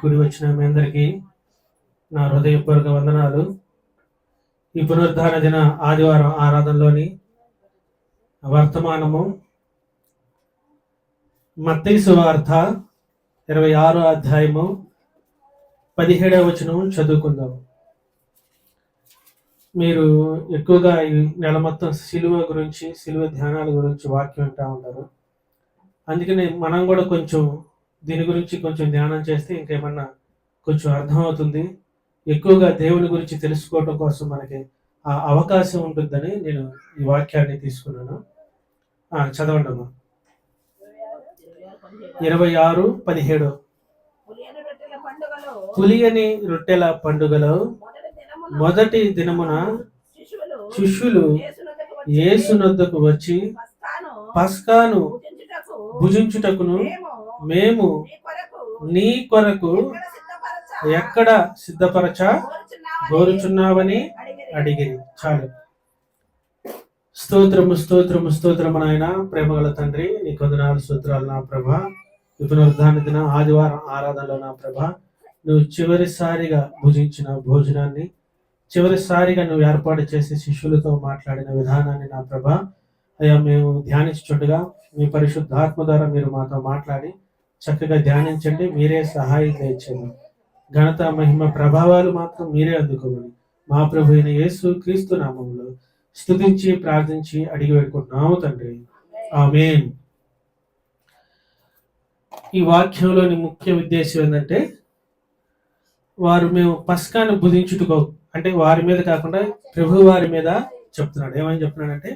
కూడి వచ్చిన మీ అందరికీ నా హృదయపూర్వక వందనాలు. ఈ పునరుద్ధాన దిన ఆదివారం ఆరాధనలోని వర్తమానము మత్తయి సువార్త 26వ అధ్యాయము 17వ వచనం చదువుకుందాం. మీరు ఎక్కువగా ఈ నెల మొత్తం సిలువ గురించి, సిలువ ధ్యానాల గురించి వాక్యం వింటా ఉంటారు. అందుకని మనం కూడా కొంచెం దీని గురించి కొంచెం ధ్యానం చేస్తే ఇంకేమన్నా కొంచెం అర్థమవుతుంది. ఎక్కువగా దేవుని గురించి తెలుసుకోవడం కోసం మనకి ఆ అవకాశం ఉంటుందని నేను ఈ వాక్యాన్ని తీసుకున్నాను. చదవండి అమ్మా. 26:17 పులియని రొట్టెల పండుగలో మొదటి దినమున శిష్యులు యేసునొద్దకు వచ్చి పస్కాను భుజించుటకును మేము నీ కొరకు ఎక్కడ సిద్ధపరచ కోరుచున్నావని అడిగింది. చాలు. స్తోత్రము స్తోత్రము స్తోత్రము నాయన. ప్రేమగల తండ్రి, నీకు వందనాలు, స్తోత్రాలు నా ప్రభా. ఈ పునరుద్ధాన దిన ఆదివారం ఆరాధనలో నా ప్రభా, నువ్వు చివరిసారిగా భుజించిన భోజనాన్ని, చివరిసారిగా నువ్వు ఏర్పాటు చేసి శిష్యులతో మాట్లాడిన విధానాన్ని నా ప్రభా అయ్యా మేము ధ్యానించుండగా మీ పరిశుద్ధాత్మ ద్వారా మీరు మాతో మాట్లాడి చక్కగా ధ్యానించండి. మీరే సహాయం చేయండి. ఘనత మహిమ ప్రభావాలు మాత్రం మీరే అందుకోమని మా ప్రభు అయిన యేసు క్రీస్తు నామములో స్తుతించి ప్రార్థించి అడిగి వేడుకుంటున్నాము తండ్రి, ఆమేన్. ఈ వాక్యంలోని ముఖ్య ఉద్దేశం ఏంటంటే, మేము పస్కాను భుజించుటకో అంటే వారి మీద కాకుండా ప్రభు వారి మీద చెప్తున్నాడు. ఏమని చెప్తున్నాడంటే,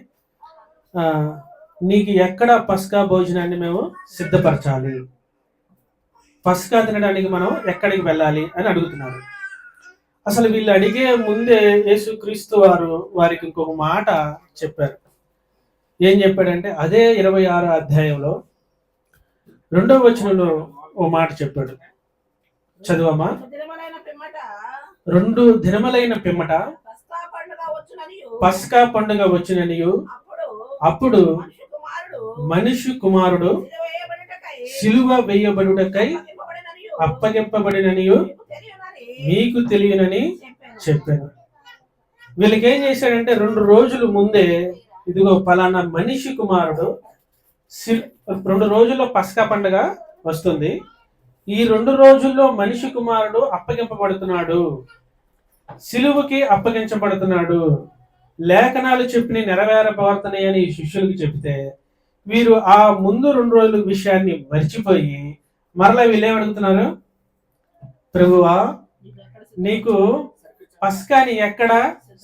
నీకు ఎక్కడ పస్కా భోజనాన్ని మేము సిద్ధపరచాలి, పస్కా తినడానికి మనం ఎక్కడికి వెళ్ళాలి అని అడుగుతున్నారు. అసలు వీళ్ళు అడిగే ముందే యేసుక్రీస్తు వారికి ఇంకొక మాట చెప్పారు. ఏం చెప్పాడంటే, అదే 26వ అధ్యాయంలో 2వ వచనంలో ఓ మాట చెప్పాడు. చదువమ్మా. 2 దినములైన పిమ్మట పస్కా పండుగ వచ్చిననియు అప్పుడు మనిషి కుమారుడు సిలువ వేయబడుటకై అప్పగింపబడిననియు మీకు తెలియనని చెప్పాను. వీళ్ళకి ఏం చేశాడంటే, 2 రోజుల ముందే ఇదిగో పలానా మనిషి కుమారుడు 2 రోజుల్లో పస్కా పండుగ వస్తుంది, ఈ 2 రోజుల్లో మనిషి కుమారుడు అప్పగింపబడుతున్నాడు, సిలువకి అప్పగించబడుతున్నాడు, లేఖనాలు చెప్పిన నెరవేరబడుతున్నాయి అని శిష్యులకు చెప్తే వీరు ఆ ముందు 2 రోజుల విషయాన్ని మర్చిపోయి మరలా వీళ్ళు ఏమడుగుతున్నారు, ప్రభువా నీకు పస్కాని ఎక్కడ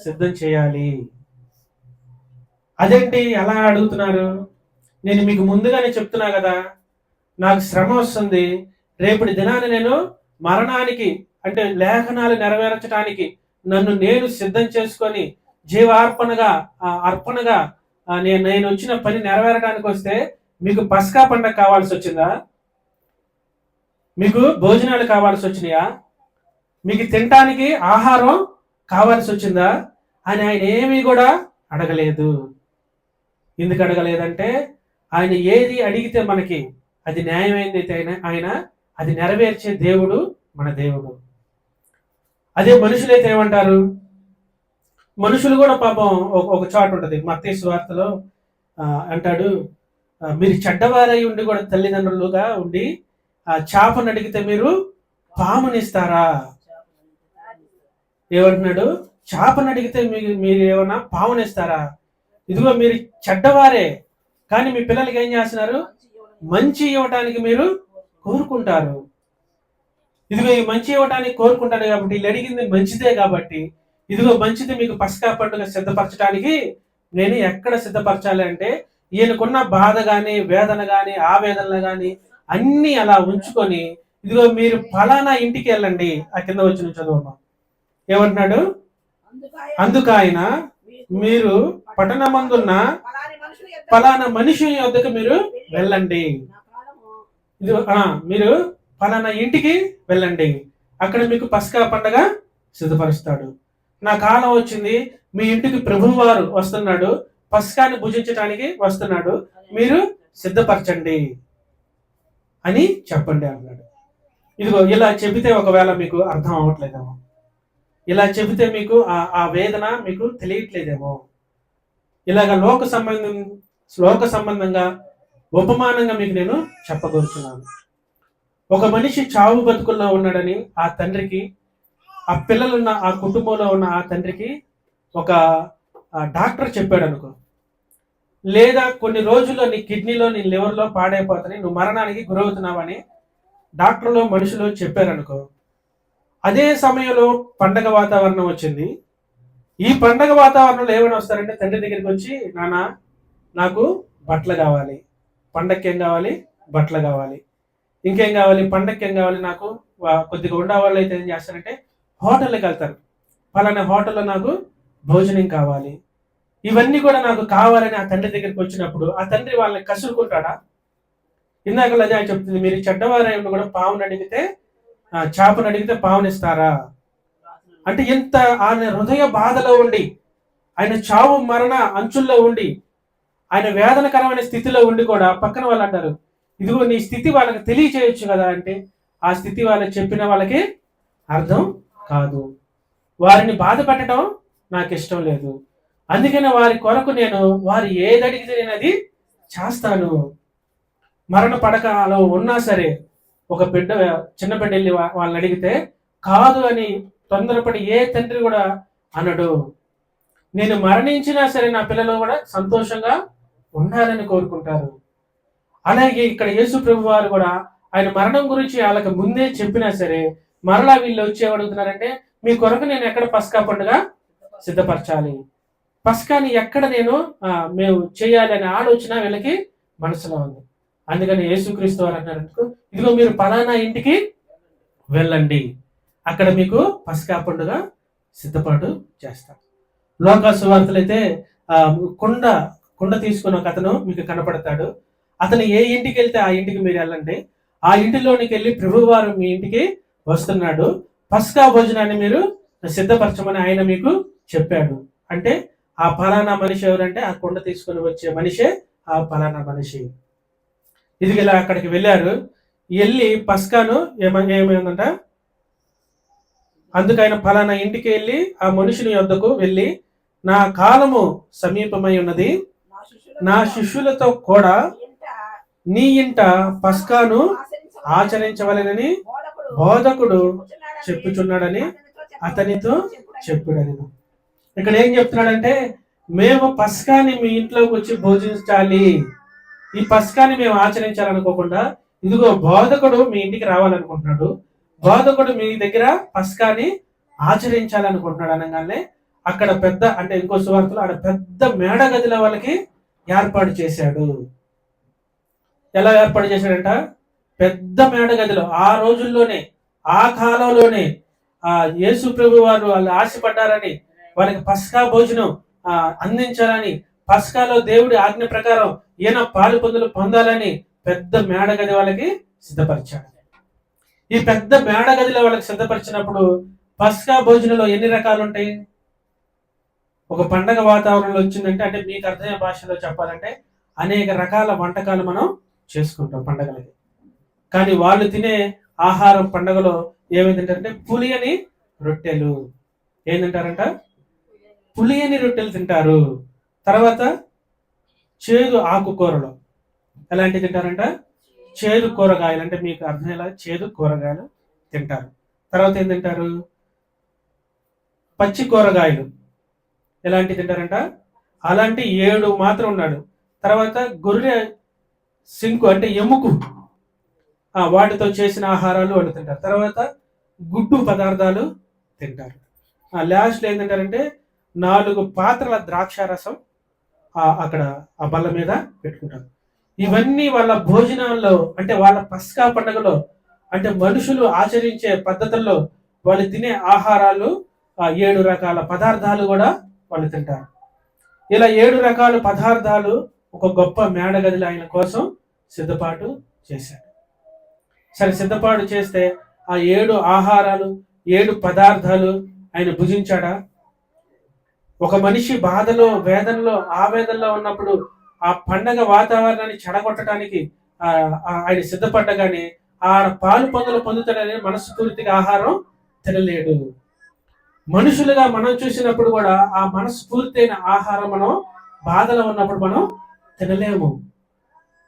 సిద్ధం చేయాలి? అదేంటి అలా అడుగుతున్నారు? నేను మీకు ముందుగానే చెప్తున్నా కదా, నాకు శ్రమ వస్తుంది, రేపటి దినాన్ని నేను మరణానికి అంటే లేఖనాలు నెరవేర్చడానికి నన్ను నేను సిద్ధం చేసుకొని అర్పణగా నేను వచ్చిన పని నెరవేరడానికి వస్తే మీకు పస్కా పండగ కావాల్సి వచ్చిందా? మీకు భోజనాలు కావాల్సి వచ్చినాయా? మీకు తినటానికి ఆహారం కావాల్సి వచ్చిందా అని ఆయన ఏమీ కూడా అడగలేదు. ఎందుకు అడగలేదంటే, ఆయన ఏది అడిగితే మనకి అది న్యాయమైనది ఆయన అది నెరవేర్చే దేవుడు మన దేవుడు. అదే మనుషులైతే ఏమంటారు? మనుషులు కూడా పాపం ఒక చోట ఉంటుంది, మత్తయి సువార్తలో అంటాడు, మీరు చెడ్డవారై ఉండి కూడా తల్లిదండ్రులుగా ఉండి చేపను అడిగితే మీరు పామునిస్తారా? ఏమంటున్నాడు? చేపను అడిగితే మీరు ఏమన్నా పామునిస్తారా? ఇదిగో మీరు చెడ్డవారే, కానీ మీ పిల్లలకి ఏం చేస్తున్నారు? మంచి ఇవ్వటానికి మీరు కోరుకుంటారు. ఇదిగో ఈ మంచి ఇవ్వటానికి కోరుకుంటారు కాబట్టి, వీళ్ళు అడిగింది మంచిదే కాబట్టి, ఇదిగో మంచిది మీకు పస్కా పండుగ సిద్ధపరచడానికి నేను ఎక్కడ సిద్ధపరచాలి అంటే, ఈయనకున్న బాధ గాని, వేదన గాని, ఆవేదనలు గాని అన్ని అలా ఉంచుకొని ఇదిగో మీరు ఫలానా ఇంటికి వెళ్ళండి. ఆ కింద వచ్చిన చదువమ్మా. ఏమంటున్నాడు? అందుకు ఆయన, మీరు పట్టణమందున్న ఫలానా మనిషి వద్దకు మీరు వెళ్ళండి, మీరు ఫలానా ఇంటికి వెళ్ళండి, అక్కడ మీకు పస్కా పండగ సిద్ధపరుస్తాడు. నా కాలం వచ్చింది, మీ ఇంటికి ప్రభువారు వస్తున్నాడు, పస్కాని భుజించడానికి వస్తున్నాడు, మీరు సిద్ధపరచండి అని చెప్పండి అన్నాడు. ఇదిగో ఇలా చెబితే ఒకవేళ మీకు అర్థం అవ్వట్లేదేమో, ఇలా చెబితే మీకు ఆ వేదన మీకు తెలియట్లేదేమో. ఇలాగ లోక సంబంధంగా ఉపమానంగా మీకు నేను చెప్పగలుగుతున్నాను. ఒక మనిషి చావు బతుకుల్లో ఉన్నాడని ఆ తండ్రికి, ఆ పిల్లలున్న ఆ కుటుంబంలో ఉన్న ఆ తండ్రికి ఒక డాక్టర్ చెప్పాడు అనుకో, లేదా కొన్ని రోజుల్లో నీ కిడ్నీలో, నీ లివర్లో పాడైపోతాయి, నువ్వు మరణానికి గురవుతున్నావని డాక్టర్లు మనుషులు చెప్పారనుకో. అదే సమయంలో పండగ వాతావరణం వచ్చింది. ఈ పండగ వాతావరణంలో ఏమైనా వస్తారంటే తండ్రి దగ్గరికి వచ్చి, నాన్న నాకు బట్టలు కావాలి, పండగకి ఏం కావాలి, బట్టలు కావాలి, ఇంకేం కావాలి, పండగకి ఏం కావాలి, నాకు కొద్దిగా ఉండేవాళ్ళు అయితే ఏం చేస్తారంటే హోటల్కి వెళ్తారు, పలానా హోటల్లో నాకు భోజనం కావాలి, ఇవన్నీ కూడా నాకు కావాలని ఆ తండ్రి దగ్గరికి వచ్చినప్పుడు ఆ తండ్రి వాళ్ళని కసురుకుంటాడా? ఇందాక అదే చెప్తుంది, మీరు చెడ్డవారైన కూడా పావును అడిగితే, చేపను అడిగితే పావునిస్తారా అంటే, ఇంత ఆయన హృదయ బాధలో ఉండి, ఆయన చావు మరణ అంచుల్లో ఉండి, ఆయన వేదనకరమైన స్థితిలో ఉండి కూడా పక్కన వాళ్ళు అంటారు, ఇదిగో నీ స్థితి వాళ్ళకి తెలియచేయొచ్చు కదా అంటే, ఆ స్థితి వాళ్ళకి చెప్పిన వాళ్ళకి అర్థం కాదు. వారిని బాధ పెట్టడం నాకు ఇష్టం లేదు, అందుకనే వారి కొరకు నేను వారు ఏది అడిగితే నేను అది చేస్తాను. మరణ పడకలో ఉన్నా సరే ఒక బిడ్డ, చిన్న బిడ్డ వెళ్ళి వాళ్ళని అడిగితే కాదు అని తొందరపడి ఏ తండ్రి కూడా అనడు. నేను మరణించినా సరే నా పిల్లలు కూడా సంతోషంగా ఉండాలని కోరుకుంటారు. అలాగే ఇక్కడ యేసు ప్రభు వారు కూడా ఆయన మరణం గురించి వాళ్ళకి ముందే చెప్పినా సరే మరలా వీళ్ళు వచ్చి అడుగుతున్నారంటే, మీ కొరకు నేను ఎక్కడ పస్కా పండుగ సిద్ధపరచాలి, పస్కాని ఎక్కడ మేము చేయాలి అనే ఆలోచన వీళ్ళకి మనసులో ఉంది. అందుకని యేసుక్రీస్తు వారు అన్నారు, ఇదిగో మీరు పలానా ఇంటికి వెళ్ళండి, అక్కడ మీకు పస్కా పండుగ సిద్ధపాటు చేస్తారు. లోకా సువార్తలు అయితే కుండ తీసుకుని ఒక అతను మీకు కనపడతాడు. అతను ఏ ఇంటికి వెళ్తే ఆ ఇంటికి మీరు వెళ్ళండి, ఆ ఇంటిలోనికి వెళ్ళి ప్రభువారు మీ ఇంటికి వస్తున్నాడు, పస్కా భోజనాన్ని మీరు సిద్ధపరచమని ఆయన మీకు చెప్పాడు. అంటే ఆ ఫలానా మనిషి ఎవరంటే ఆ కుండ తీసుకుని వచ్చే మనిషే ఆ ఫలానా మనిషి. ఇది ఇలా అక్కడికి వెళ్ళారు, వెళ్ళి పస్కాను ఏమైందంట, అందుకు ఆయన ఫలానా ఇంటికి వెళ్ళి ఆ మనుషుని యొద్దకు వెళ్ళి, నా కాలము సమీపమై ఉన్నది, నా శిష్యులతో కూడా నీ ఇంట పస్కాను ఆచరించవలెనని బోధకుడు చెప్పుచున్నాడని అతనితో చెప్పుడని. ఇక్కడ ఏం చెప్తున్నాడంటే, మేము పస్కాని మీ ఇంట్లోకి వచ్చి భోజించాలి, ఈ పస్కాని మేము ఆచరించాలనుకోకుండా ఇదిగో బోధకుడు మీ ఇంటికి రావాలనుకుంటున్నాడు, బోధకుడు మీ దగ్గర పస్కాని ఆచరించాలనుకుంటున్నాడు అనగానే అక్కడ పెద్ద, అంటే ఇంకో సువార్తలో అక్కడ పెద్ద మేడ గదిలో వాళ్ళకి ఏర్పాటు చేశాడు. ఎలా ఏర్పాటు చేశాడంట, పెద్ద మేడ గదిలో. ఆ రోజుల్లోనే, ఆ కాలంలోనే ఆ యేసు ప్రభు వారు వాళ్ళు ఆశపడ్డారని, వాళ్ళకి పస్కా భోజనం అందించాలని, పస్కాలో దేవుడి ఆజ్ఞ ప్రకారం ఈయన పాలు పొందులు పొందాలని పెద్ద మేడ గది వాళ్ళకి సిద్ధపరిచాడు. ఈ పెద్ద మేడ గదిలో వాళ్ళకి సిద్ధపరిచినప్పుడు పస్కా భోజనంలో ఎన్ని రకాలు ఉంటాయి? ఒక పండగ వాతావరణంలో వచ్చిందంటే, అంటే మీకు అర్థమయ్యే భాషలో చెప్పాలంటే అనేక రకాల వంటకాలు మనం చేసుకుంటాం పండగలకి. కానీ వాళ్ళు తినే ఆహారం పండగలో ఏమి తింటారంటే పులియని రొట్టెలు. ఏం తింటారంట? పులియని రొట్టెలు తింటారు. తర్వాత చేదు ఆకుకూరలు ఎలాంటివి తింటారంట? చేదు కూరగాయలు, అంటే మీకు అర్థమయ్యేలా చేదు కూరగాయలు తింటారు. తర్వాత ఏం తింటారు? పచ్చి కూరగాయలు ఎలాంటివి తింటారంట? అలాంటి 7 మాత్రం ఉన్నాడు. తర్వాత గొర్రె సింకు అంటే ఎముకు, వాటితో చేసిన ఆహారాలు వాళ్ళు తింటారు. తర్వాత గుడ్డు పదార్థాలు తింటారు. లాస్ట్లో ఏం తింటారంటే 4 పాత్రల ద్రాక్షారసం అక్కడ ఆ బల్ల మీద పెట్టుకుంటారు. ఇవన్నీ వాళ్ళ భోజనాల్లో, అంటే వాళ్ళ పస్కా పండుగలో, అంటే మనుషులు ఆచరించే పద్ధతుల్లో వాళ్ళు తినే ఆహారాలు 7 రకాల పదార్థాలు కూడా వాళ్ళు తింటారు. ఇలా 7 రకాల పదార్థాలు ఒక గొప్ప మేడగదిలో ఆయన కోసం సిద్ధపాటు చేశాడు. సరే, సిద్ధపాటు చేస్తే ఆ 7 ఆహారాలు 7 పదార్థాలు ఆయన భుజించాడా? ఒక మనిషి బాధలో, వేదనలో, ఆవేదనలో ఉన్నప్పుడు ఆ పండగ వాతావరణాన్ని చెడగొట్టడానికి ఆయన సిద్ధపడ్డగానే ఆ పాలు పొందలు పొందుతాడని మనస్ఫూర్తిగా ఆహారం తినలేడు. మనుషులుగా మనం చూసినప్పుడు కూడా ఆ మనస్ఫూర్తైన ఆహారం మనం బాధలో ఉన్నప్పుడు మనం తినలేము.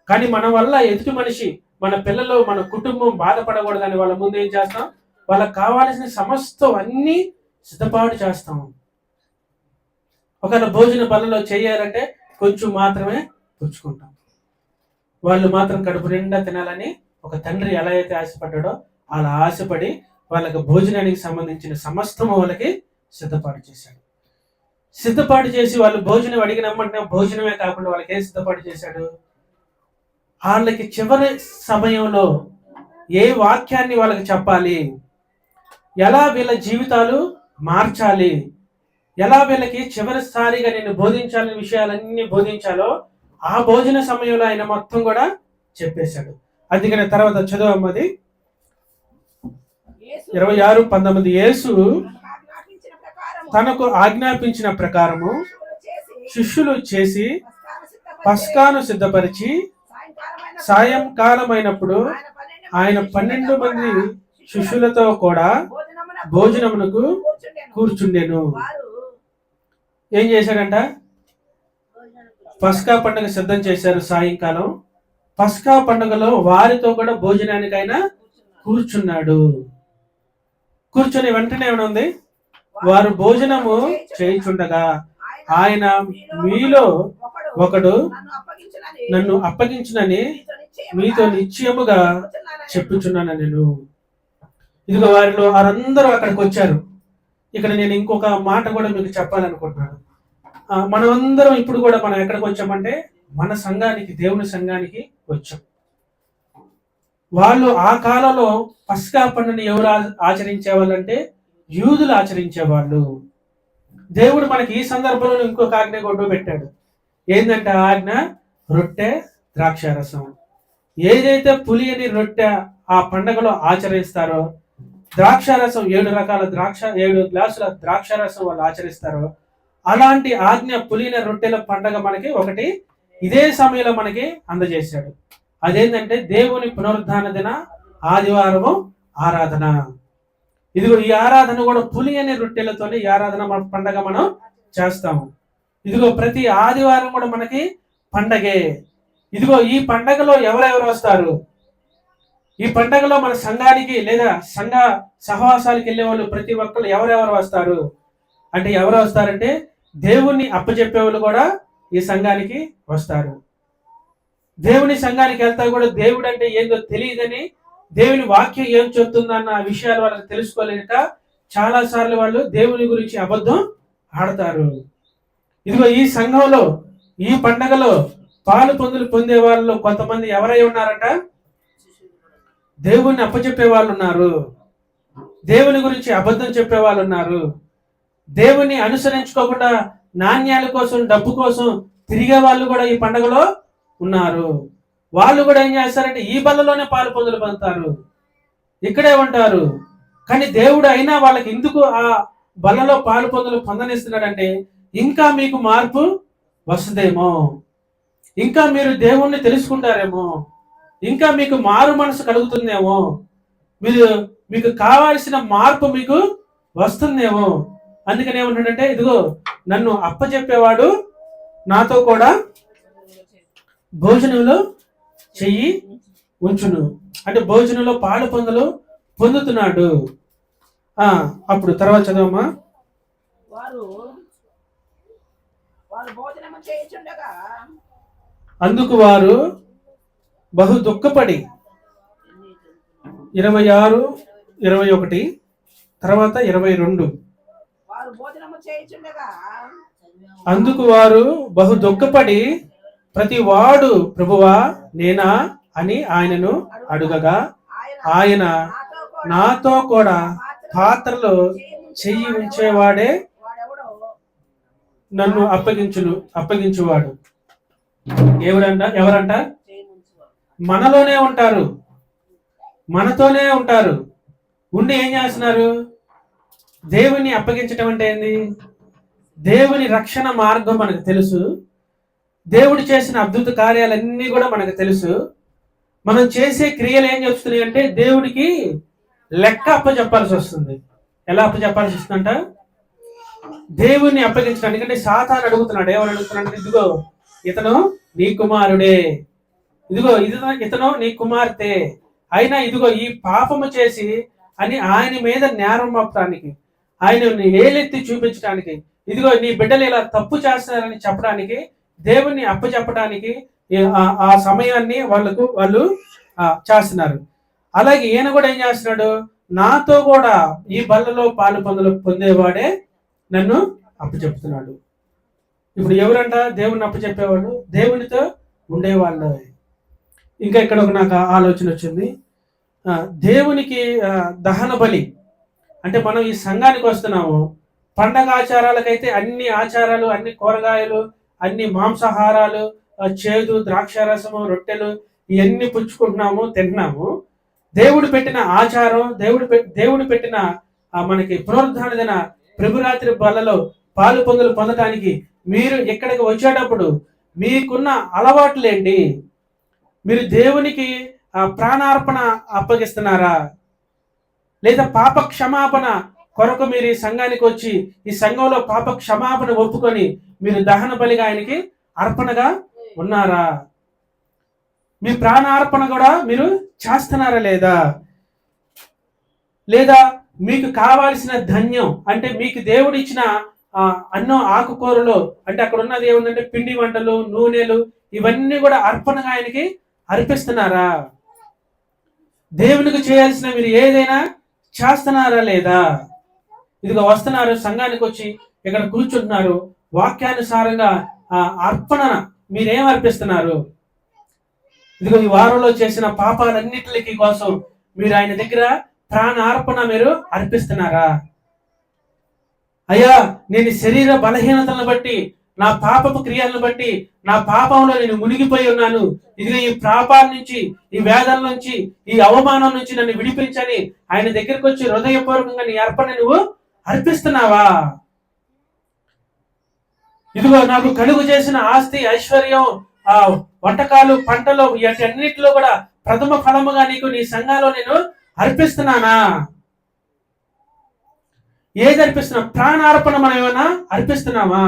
కానీ మన వల్ల ఎదుటి మనిషి, మన పిల్లలు, మన కుటుంబం బాధపడకూడదని వాళ్ళ ముందు ఏం చేస్తాం, వాళ్ళకి కావాల్సిన సమస్తం అన్నీ సిద్ధపాటు చేస్తాం. ఒకవేళ భోజన బలలో చేయాలంటే కొంచెం మాత్రమే పుచ్చుకుంటాం. వాళ్ళు మాత్రం కడుపు నిండా తినాలని ఒక తండ్రి ఎలా అయితే ఆశపడ్డాడో అలా ఆశపడి వాళ్ళకి భోజనానికి సంబంధించిన సమస్తము వాళ్ళకి సిద్ధపాటు చేశాడు. సిద్ధపాటు చేసి వాళ్ళు భోజనం అడిగినమ్మంటే భోజనమే కాకుండా వాళ్ళకి ఏం సిద్ధపాటు చేశాడు, వాళ్ళకి చివరి సమయంలో ఏ వాక్యాన్ని వాళ్ళకి చెప్పాలి, ఎలా వీళ్ళ జీవితాలు మార్చాలి, ఎలా వీళ్ళకి చివరిసారిగా నేను బోధించాలని విషయాలన్నీ బోధించాలో ఆ భోజన సమయంలో ఆయన మొత్తం కూడా చెప్పేశాడు. అందుకని తర్వాత చదువమ్మది 26:19. యేసు తనకు ఆజ్ఞాపించిన ప్రకారము శిష్యులు చేసి పస్కాను సిద్ధపరిచి సాయంకాలమైనప్పుడు ఆయన 12 మంది శిష్యులతో కూడా భోజనమునకు కూర్చుండెను. ఏం చేశాడంట, పస్కా పండుగ సిద్ధం చేశారు. సాయంకాలం పస్కా పండుగలో వారితో కూడా భోజనానికి ఆయన కూర్చున్నాడు. కూర్చొని వెంటనే ఏమనుంది, వారు భోజనము చేయుచుండగా ఆయన మీలో ఒకడు నన్ను అప్పగించునని మీతో నిశ్చయముగా చెప్పుచున్నాను నేను. ఇదిగో వారిలో వారందరూ అక్కడికి వచ్చారు. ఇక్కడ నేను ఇంకొక మాట కూడా మీకు చెప్పాలనుకుంటున్నాను. మనమందరం ఇప్పుడు కూడా మనం ఎక్కడికి వచ్చామంటే మన సంఘానికి, దేవుని సంఘానికి వచ్చాం. వాళ్ళు ఆ కాలంలో పస్కా పండుగని ఎవరు ఆచరించేవాళ్ళంటే యూదులు ఆచరించేవాళ్ళు. దేవుడు మనకి ఈ సందర్భంలో ఇంకొక ఆజ్ఞ కొట్టు పెట్టాడు. ఏంటంటే ఆజ్ఞ రొట్టె ద్రాక్షారసం. ఏదైతే పులియని రొట్టె ఆ పండగలో ఆచరిస్తారో, ద్రాక్షారసం 7 గ్లాసుల ద్రాక్షారసం వాళ్ళు ఆచరిస్తారో, అలాంటి ఆజ్ఞ పులిన రొట్టెల పండగ మనకి ఒకటి ఇదే సమయంలో మనకి అందజేశాడు. అదేంటంటే దేవుని పునరుద్ధాన దిన ఆదివారము ఆరాధన. ఇదిగో ఈ ఆరాధన కూడా పులి అనే రొట్టెలతోనే ఈ ఆరాధన పండగ మనం చేస్తాము. ఇదిగో ప్రతి ఆదివారం కూడా మనకి పండగే. ఇదిగో ఈ పండగలో ఎవరెవరు వస్తారు, ఈ పండగలో మన సంఘానికి లేదా సంఘ సహవాసాలకు వెళ్ళే వాళ్ళు ప్రతి ఒక్కరు ఎవరెవరు వస్తారు అంటే, ఎవరు వస్తారంటే దేవుణ్ణి అప్పచెప్పే వాళ్ళు కూడా ఈ సంఘానికి వస్తారు. దేవుని సంఘానికి వెళ్తా కూడా దేవుడు అంటే ఏందో తెలియదని, దేవుని వాక్యం ఏం చెప్తుందన్న విషయాలు వాళ్ళకి తెలుసుకోలేక చాలా సార్లు వాళ్ళు దేవుని గురించి అబద్ధం ఆడతారు. ఇదిగో ఈ సంఘంలో ఈ పండగలో పాలు పొందులు పొందే వాళ్ళు కొంతమంది ఎవరై ఉన్నారంట, దేవుణ్ణి అప్పచెప్పే వాళ్ళు ఉన్నారు, దేవుని గురించి అబద్ధం చెప్పే వాళ్ళు ఉన్నారు, దేవుని అనుసరించుకోకుండా నాణ్యాల కోసం డబ్బు కోసం తిరిగే వాళ్ళు కూడా ఈ పండుగలో ఉన్నారు. వాళ్ళు కూడా ఏం చేస్తారంటే ఈ బల్లలోనే పాలు పొందులు పొందుతారు, ఇక్కడే ఉంటారు. కానీ దేవుడు అయినా వాళ్ళకి ఎందుకు ఆ బల్లలో పాలు పొందులు పొందనిస్తున్నాడంటే ఇంకా మీకు మార్పు వస్తుందేమో, ఇంకా మీరు దేవుణ్ణి తెలుసుకుంటారేమో, ఇంకా మీకు మారు మనసు కలుగుతుందేమో, మీకు కావాల్సిన మార్పు మీకు వస్తుందేమో. అందుకని ఏమంటాడంటే, ఇదిగో నన్ను అప్పచెప్పేవాడు నాతో కూడా భోజనంలో చెయ్యి ఉంచును అంటే భోజనంలో పాలు పొందులు పొందుతున్నాడు. అప్పుడు తర్వాత చదవమ్మా. అందుకు వారు బహు దుఃఖపడి 26, 21 తర్వాత 22. అందుకు వారు బహు దుఃఖపడి ప్రతి వాడు ప్రభువా నేనా అని ఆయనను అడుగగా ఆయన నాతో కూడా పాత్రలో చెయ్యి ఉంచేవాడే నన్ను అప్పగించువాడు. ఎవరంట? మనలోనే ఉంటారు, మనతోనే ఉంటారు. ఉండి ఏం చేస్తున్నారు? దేవుని అప్పగించటం అంటే ఏంది? దేవుని రక్షణ మార్గం మనకు తెలుసు, దేవుడు చేసిన అద్భుత కార్యాలన్నీ కూడా మనకు తెలుసు. మనం చేసే క్రియలు ఏం చెప్తున్నాయి అంటే దేవుడికి లెక్క అప్పచెప్పాల్సి వస్తుంది. ఎలా అప్పచెప్పాల్సి వస్తుందంట? దేవుణ్ణి అప్పగించడానికి. అంటే సాతాను అడుగుతున్నాడు, ఏమని అడుగుతున్నాడు? ఇదిగో ఇతను నీ కుమారుడే, ఇదిగో ఇతను నీ కుమార్తె, అయినా ఇదిగో ఈ పాపము చేసి అని ఆయన మీద నేరం మోపడానికి, ఆయన ఏలెత్తి చూపించడానికి, ఇదిగో నీ బిడ్డలు ఇలా తప్పు చేస్తున్నారని చెప్పడానికి, దేవుణ్ణి అప్పచెప్పడానికి ఆ సమయాన్ని వాళ్ళు చేస్తున్నారు. అలాగే ఈయన కూడా ఏం చేస్తున్నాడు? నాతో కూడా ఈ బల్లలో పాలు పొందేవాడే నన్ను అప్పచెప్తున్నాడు. ఇప్పుడు ఎవరంట దేవుణ్ణి అప్పచెప్పేవాడు? దేవునితో ఉండేవాళ్ళు. ఇంకా ఇక్కడ నాకు ఆలోచన వచ్చింది. దేవునికి దహన బలి అంటే మనం ఈ సంఘానికి వస్తున్నాము, పండగ ఆచారాలకైతే అన్ని ఆచారాలు, అన్ని కూరగాయలు, అన్ని మాంసాహారాలు, చేదు, ద్రాక్షారసము, రొట్టెలు ఇవన్నీ పుచ్చుకుంటున్నాము, తింటున్నాము. దేవుడు పెట్టిన ఆచారం, దేవుడు పెట్టిన మనకి పునరుద్ధాన దిన ప్రభురాత్రి బలలో పాలు పొందటానికి మీరు ఇక్కడికి వచ్చేటప్పుడు మీకున్న అలవాట్లేంటి? మీరు దేవునికి ప్రాణార్పణ అప్పగిస్తున్నారా? లేదా పాప క్షమాపణ కొరకు మీరు ఈ సంఘానికి వచ్చి ఈ సంఘంలో పాప క్షమాపణ ఒప్పుకొని మీరు దహన బలిగా ఆయనకి అర్పణగా ఉన్నారా? మీ ప్రాణార్పణ కూడా మీరు చేస్తున్నారా లేదా? లేదా మీకు కావాల్సిన ధన్యం అంటే మీకు దేవుడు ఇచ్చిన అన్నం, ఆకుకూరలు, అంటే అక్కడ ఉన్నది ఏముందంటే పిండి వంటలు, నూనెలు, ఇవన్నీ కూడా అర్పణగా ఆయనకి అర్పిస్తున్నారా? దేవునికి చేయాల్సిన మీరు ఏదైనా చేస్తున్నారా లేదా? ఇదిగో వస్తున్నారు, సంఘానికి వచ్చి ఇక్కడ కూర్చుంటున్నారు, వాక్యానుసారంగా అర్పణ మీరేం అర్పిస్తున్నారు? ఇదిగో ఈ వారంలో చేసిన పాపాలన్నిటికి కోసం మీరు ఆయన దగ్గర ప్రాణార్పణ మీరు అర్పిస్తున్నారా? అయ్యా, నేను శరీర బలహీనతలను బట్టి, నా పాపపు క్రియలను బట్టి, నా పాపంలో నేను మునిగిపోయి ఉన్నాను, ఇదిగో ఈ పాపాల నుంచి, ఈ వేదన నుంచి, ఈ అవమానం నుంచి నన్ను విడిపించని ఆయన దగ్గరికి వచ్చి హృదయపూర్వకంగా నీ అర్పణ నువ్వు అర్పిస్తున్నావా? ఇదిగో నాకు కలుగు చేసిన ఆస్తి, ఐశ్వర్యం, వంటకాలు, పంటలు, వీటన్నిటిలో కూడా ప్రథమ ఫలముగా నీకు నీ సంఘాలో నేను అర్పిస్తున్నానా? ఏది అర్పిస్తున్నా? ప్రాణార్పణ మనం ఏమైనా అర్పిస్తున్నామా?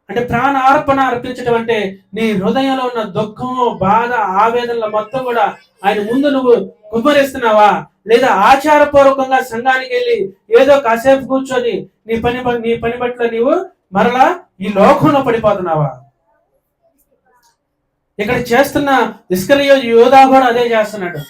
అంటే ప్రాణార్పణ అర్పించడం అంటే నీ హృదయంలో ఉన్న దుఃఖము, బాధ, ఆవేదనల మొత్తం కూడా ఆయన ముందు నువ్వు కుమ్మరిస్తున్నావా? లేదా ఆచారపూర్వకంగా సంఘానికి వెళ్ళి ఏదో కాసేపు కూర్చొని నీ పని బట్ల నీవు మరలా ఈ లోకంలో పడిపోతున్నావా? ఇక్కడ చేస్తున్న ఇస్కరియోతు యోధా కూడా అదే చేస్తున్నాడు.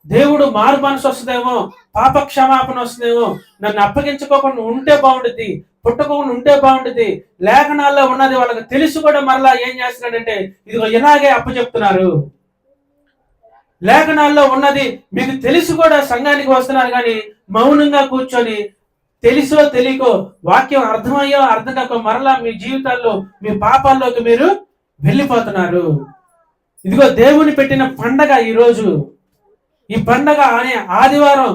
దేవుడు మారు మనసు వస్తుందేమో, పాప క్షమాపణ వస్తుందేమో, నన్ను అప్పగించుకోకుండా ఉంటే బాగుంటుంది, పుట్టకుండా ఉంటే బాగుంటుంది, లేఖనాల్లో ఉన్నది వాళ్ళకి తెలిసి కూడా మరలా ఏం చేస్తున్నాడంటే ఇదిగో ఇలాగే అప్పచెప్తున్నారు. లేఖనాల్లో ఉన్నది మీకు తెలిసి కూడా సంఘానికి వస్తున్నారు, కానీ మౌనంగా కూర్చొని తెలుసో తెలియకో, వాక్యం అర్థమయ్యో అర్థం కాక మరలా మీ జీవితాల్లో మీ పాపాల్లోకి మీరు వెళ్ళిపోతున్నారు. ఇదిగో దేవుని పెట్టిన పండగ ఈరోజు. ఈ పండగ అనే ఆదివారం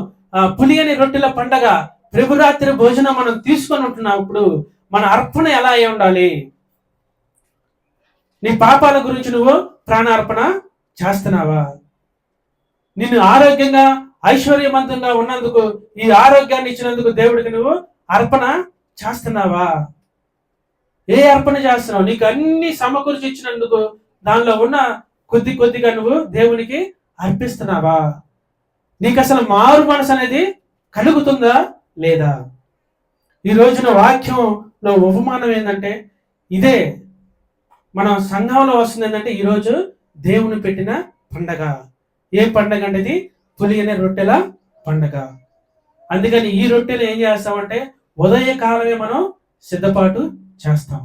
పులియని రొట్టెల పండగ, ప్రభురాత్రి భోజనం మనం తీసుకొని ఉంటున్నాం. ఇప్పుడు మన అర్పణ ఎలా అయి ఉండాలి? నీ పాపాల గురించి నువ్వు ప్రాణార్పణ చేస్తున్నావా? నిన్ను ఆరోగ్యంగా ఐశ్వర్యవంతంగా ఉన్నందుకు, ఈ ఆరోగ్యాన్ని ఇచ్చినందుకు దేవుడికి నువ్వు అర్పణ చేస్తున్నావా? ఏ అర్పణ చేస్తున్నావు? నీకు అన్ని సమకూర్చి ఇచ్చినందుకు దానిలో ఉన్న కొద్దిగా నువ్వు దేవునికి అర్పిస్తున్నావా? నీకు అసలు మారు మనసు అనేది కలుగుతుందా లేదా? ఈ రోజున వాక్యంలో ఉపమానం ఏంటంటే ఇదే. మనం సంఘంలో వస్తుంది ఏంటంటే ఈరోజు దేవుని పెట్టిన పండగ. ఏ పండగ అంటే ఇది పులియని రొట్టెల పండగ. అందుకని ఈ రొట్టెలు ఏం చేస్తామంటే ఉదయకాలమే మనం సిద్ధపాటు చేస్తాం.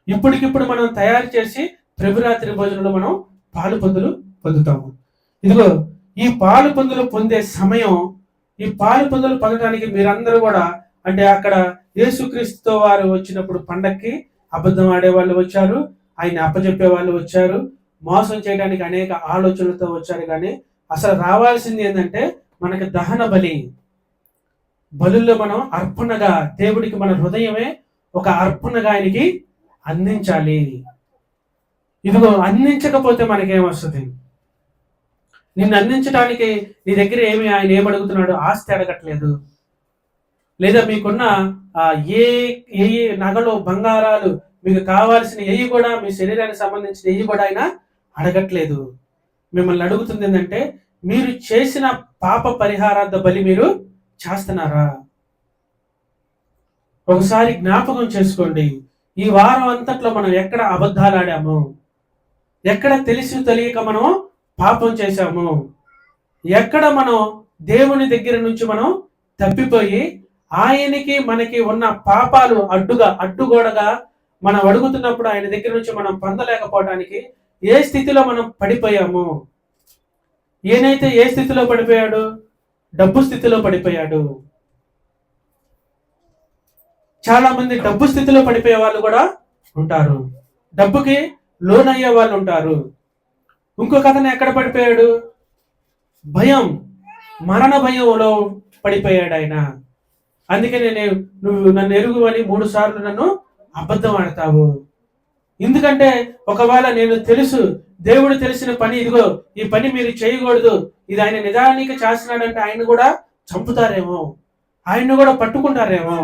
ఇప్పటికిప్పుడు మనం తయారు చేసి ప్రభురాత్రి భోజనంలో మనం పాలు పొందుతాము. ఇదిగో ఈ పాలు పొందే సమయం, ఈ పాలు పొందడానికి మీరందరూ కూడా, అంటే అక్కడ యేసుక్రీస్తుతో వారు వచ్చినప్పుడు పండక్కి అబద్ధం ఆడే వాళ్ళు వచ్చారు, ఆయన అప్పచెప్పే వాళ్ళు వచ్చారు, మోసం చేయడానికి అనేక ఆలోచనలతో వచ్చారు. కానీ అసలు రావాల్సింది ఏంటంటే మనకి దహన బలుల్లో మనం అర్పణగా దేవుడికి మన హృదయమే ఒక అర్పణగా ఆయనకి అందించాలి. ఇదిగో అందించకపోతే మనకేమొస్తుంది? నిన్ను అందించడానికి నీ దగ్గర ఆయన ఏమడుగుతున్నాడు? ఆస్తి అడగట్లేదు. లేదా మీకున్న ఏ ఏ నగలు బంగారాలు మీకు కావాల్సిన ఏవి కూడా, మీ శరీరానికి సంబంధించిన ఏవి కూడా ఆయన అడగట్లేదు. మిమ్మల్ని అడుగుతుంది ఏంటంటే, మీరు చేసిన పాప పరిహారార్థ బలి మీరు చేస్తున్నారా? ఒకసారి జ్ఞాపకం చేసుకోండి. ఈ వారం అంతట్లో మనం ఎక్కడ అబద్ధాలు ఆడాము, ఎక్కడ తెలిసి తెలియక మనం పాపం చేశాము, ఎక్కడ మనం దేవుని దగ్గర నుంచి మనం తప్పిపోయి ఆయనకి మనకి ఉన్న పాపాలు అడ్డుగోడగా మనం అడుగుతున్నప్పుడు ఆయన దగ్గర నుంచి మనం పొందలేకపోవడానికి ఏ స్థితిలో మనం పడిపోయాము. ఈయనైతే ఏ స్థితిలో పడిపోయాడు? డబ్బు స్థితిలో పడిపోయాడు. చాలా మంది డబ్బు స్థితిలో పడిపోయే వాళ్ళు కూడా ఉంటారు, డబ్బుకి లోన్ అయ్యే వాళ్ళు ఉంటారు. ఇంకొక అతను ఎక్కడ పడిపోయాడు? భయం, మరణ భయంలో పడిపోయాడు ఆయన. అందుకని నువ్వు నన్ను ఎరుగు అని 3 సార్లు నన్ను అబద్ధం ఆడతావు. ఎందుకంటే ఒకవేళ నేను దేవుడు తెలిసిన పని, ఇదిగో ఈ పని మీరు చేయకూడదు, ఇది ఆయన నిజానికి చేస్తున్నాడంటే ఆయన కూడా చంపుతారేమో, ఆయన్ని కూడా పట్టుకుంటారేమో,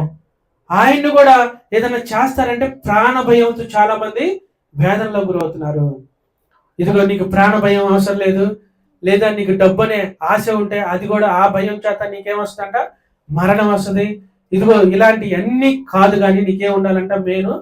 ఆయన్ని కూడా ఏదైనా చేస్తారంటే ప్రాణ భయంతో చాలా మంది వేదనలో గురవుతున్నారు. ఇదిగో నీకు ప్రాణ భయం అవసరం లేదు, లేదా నీకు డబ్బు అనే ఆశ ఉంటే అది కూడా ఆ భయం చేత నీకేమొస్తుందంట? మరణం వస్తుంది. ఇదిగో ఇలాంటి అన్ని కాదు, కానీ నీకేం ఉండాలంట? నేను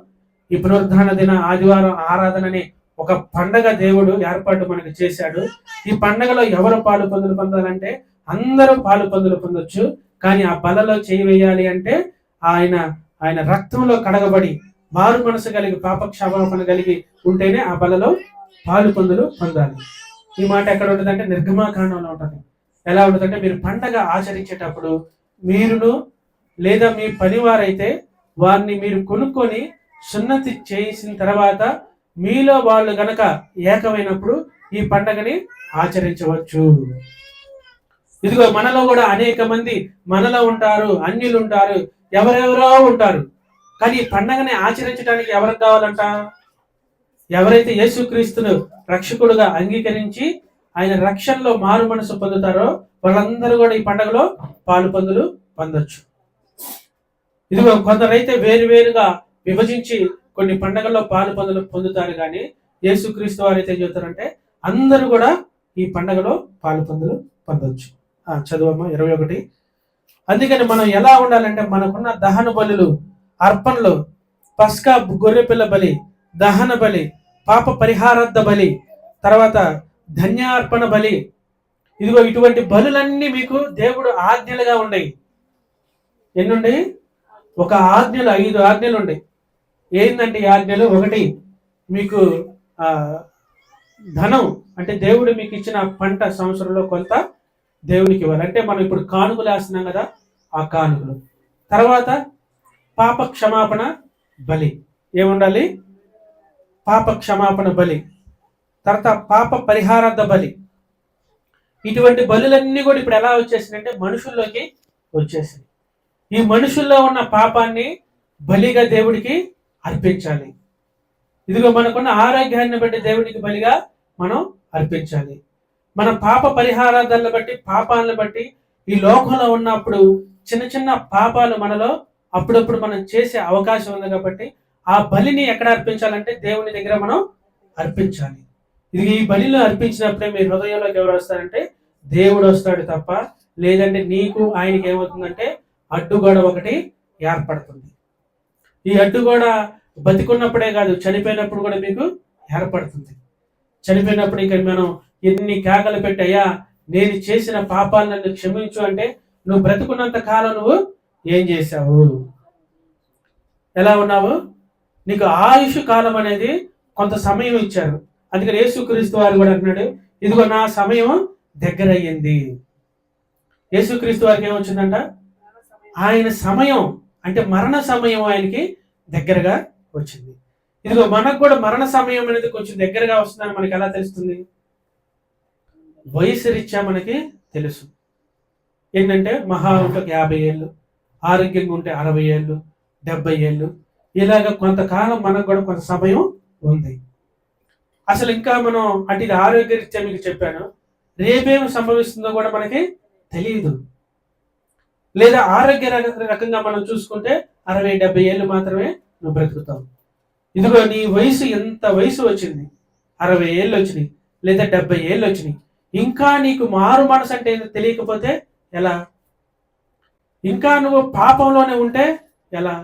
ఈ పునరుద్ధాన దిన ఆదివారం ఆరాధన అనే ఒక పండగ దేవుడు ఏర్పాటు మనకు చేశాడు. ఈ పండగలో ఎవరు పాలు పొందాలంటే అందరూ పాలు పొందొచ్చు, కానీ ఆ బలలో చేయి వేయాలి అంటే ఆయన రక్తంలో కడగబడి మారు మనసు కలిగి పాప క్షమాపణ కలిగి ఉంటేనే ఆ బలలో పాలు పొందాలి. ఈ మాట ఎక్కడ ఉంటుందంటే నిర్గమాకాండంలో ఉంటుంది. ఎలా ఉంటుందంటే, మీరు పండగ ఆచరించేటప్పుడు మీరును లేదా మీ పనివారైతే వారిని మీరు కొనుక్కొని సున్నతి చేసిన తర్వాత మీలో వాళ్ళు గనక ఏకమైనప్పుడు ఈ పండగని ఆచరించవచ్చు. ఇదిగో మనలో కూడా అనేక మంది మనలో ఉంటారు, అన్యులు ఉంటారు, ఎవరెవరో ఉంటారు. కానీ ఈ పండగని ఆచరించడానికి ఎవరికి కావాలంట? ఎవరైతే యేసుక్రీస్తును రక్షకుడుగా అంగీకరించి ఆయన రక్షణలో మారు మనసు పొందుతారో వాళ్ళందరూ కూడా ఈ పండుగలో పాలు పొందొచ్చు. ఇదిగో కొందరైతే వేరుగా విభజించి కొన్ని పండుగల్లో పాలు పొందుతారు, కానీ యేసుక్రీస్తు వారు అయితే చెబుతారంటే అందరూ కూడా ఈ పండుగలో పాలు పొందొచ్చు. చదువమ్మ 21. అందుకని మనం ఎలా ఉండాలంటే, మనకున్న దహన బలులు, అర్పణలు, పస్కా గొర్రెపిల్ల బలి, దహన బలి, పాప పరిహారార్థ బలి, తర్వాత ధన్యార్పణ బలి, ఇదిగో ఇటువంటి బలులన్నీ మీకు దేవుడు ఆజ్ఞలుగా ఉన్నాయి. ఎన్నుండి? ఒక ఆజ్ఞలు, 5 ఆజ్ఞలు ఉన్నాయి. ఏంటంటే ఈ ఆజ్ఞలు? 1, మీకు ధనం అంటే దేవుడు మీకు ఇచ్చిన పంట సంవత్సరంలో కొంత దేవునికి ఇవ్వాలి. అంటే మనం ఇప్పుడు కానుకలు వేస్తున్నాం కదా, ఆ కానుకలు. తర్వాత పాప క్షమాపణ బలి. ఏముండాలి? పాప క్షమాపణ బలి. తర్వాత పాప పరిహారార్థ బలి. ఇటువంటి బలులన్నీ కూడా ఇప్పుడు ఎలా వచ్చేసినాయంటే మనుషుల్లోకి వచ్చేసింది. ఈ మనుషుల్లో ఉన్న పాపాన్ని బలిగా దేవుడికి అర్పించాలి. ఇదిగో మనకున్న ఆరోగ్యాన్ని బట్టి దేవుడికి బలిగా మనం అర్పించాలి. మన పాప పరిహారార్థాలను బట్టి, పాపాలను బట్టి ఈ లోకంలో ఉన్నప్పుడు చిన్న చిన్న పాపాలు మనలో అప్పుడప్పుడు మనం చేసే అవకాశం ఉంది. కాబట్టి ఆ బలిని ఎక్కడ అర్పించాలంటే దేవుని దగ్గర మనం అర్పించాలి. ఇది ఈ బలిలో అర్పించినప్పుడే మీ హృదయంలోకి ఎవరు వస్తారంటే దేవుడు వస్తాడు తప్ప, లేదంటే నీకు ఆయనకి ఏమవుతుందంటే అడ్డుగోడ ఒకటి ఏర్పడుతుంది. ఈ అడ్డుగోడ బతికున్నప్పుడే కాదు, చనిపోయినప్పుడు కూడా మీకు ఏర్పడుతుంది. చనిపోయినప్పుడు ఇక మనం ఎన్ని కేకలు పెట్టాయా, నేను చేసిన పాపాలను నన్ను క్షమించు అంటే, నువ్వు బ్రతుకున్నంత కాలం నువ్వు ఏం చేశావు? ఎలా ఉన్నావు? నీకు ఆయుష్ కాలం అనేది కొంత సమయం ఇచ్చారు. అందుకని యేసుక్రీస్తు వారు కూడా అంటున్నాడు, ఇదిగో నా సమయం దగ్గర అయ్యింది. యేసుక్రీస్తు వారికి ఏమొచ్చిందంట? ఆయన సమయం అంటే మరణ సమయం ఆయనకి దగ్గరగా వచ్చింది. ఇదిగో మనకు కూడా మరణ సమయం అనేది కొంచెం దగ్గరగా వస్తుందని మనకి ఎలా తెలుస్తుంది? వయసు రీత్యా మనకి తెలుసు. ఏంటంటే మహా ఉంటే 50 ఏళ్ళు, ఆరోగ్యంగా ఉంటే 60 ఏళ్ళు, 70 ఏళ్ళు, ఇలాగ కొంతకాలం మనకు కూడా కొంత సమయం ఉంది. అసలు ఇంకా మనం అంటే ఇది ఆరోగ్య రీత్యా మీకు చెప్పాను. రేపేమి సంభవిస్తుందో కూడా మనకి తెలియదు. లేదా ఆరోగ్య రకంగా మనం చూసుకుంటే 60-70 ఏళ్ళు మాత్రమే నువ్వు బ్రతుకుతావు. ఇదిగో నీ వయసు ఎంత వయసు వచ్చింది, 60 ఏళ్ళు వచ్చినాయి లేదా 70 ఏళ్ళు వచ్చినాయి, ఇంకా నీకు మారు మనసు అంటే తెలియకపోతే ఎలా? ఇంకా నువ్వు పాపంలోనే ఉంటే ఎలా?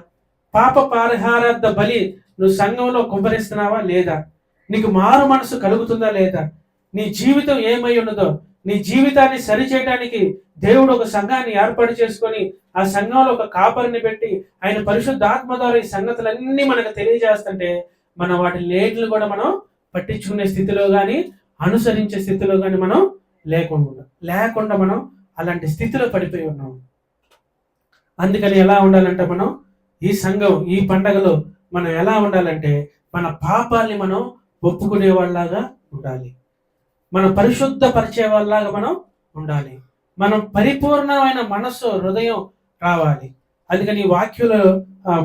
పాప పరిహారార్థ బలి నువ్వు సంఘంలో కుమ్మరిస్తున్నావా లేదా? నీకు మారు మనసు కలుగుతుందా లేదా? నీ జీవితం ఏమై ఉన్నదో, నీ జీవితాన్ని సరిచేయడానికి దేవుడు ఒక సంఘాన్ని ఏర్పాటు చేసుకొని ఆ సంఘంలో ఒక కాపరిని పెట్టి ఆయన పరిశుద్ధాత్మ ద్వారా ఈ సంగతులన్నీ మనకు తెలియజేస్తుంటే మనం వాటి లేట్లు కూడా మనం పట్టించుకునే స్థితిలో కానీ అనుసరించే స్థితిలో కానీ మనం లేకుండా మనం అలాంటి స్థితిలో పడిపోయి ఉన్నాం. అందుకని ఎలా ఉండాలంటే మనం ఈ సంఘం ఈ పండగలో మనం ఎలా ఉండాలంటే మన పాపాల్ని మనం ఒప్పుకునే వాళ్ళలాగా ఉండాలి, మనం పరిశుద్ధపరిచే వాళ్ళలాగా మనం ఉండాలి, మనం పరిపూర్ణమైన మనస్సు హృదయం రావాలి. అందుకని ఈ వాక్యంలో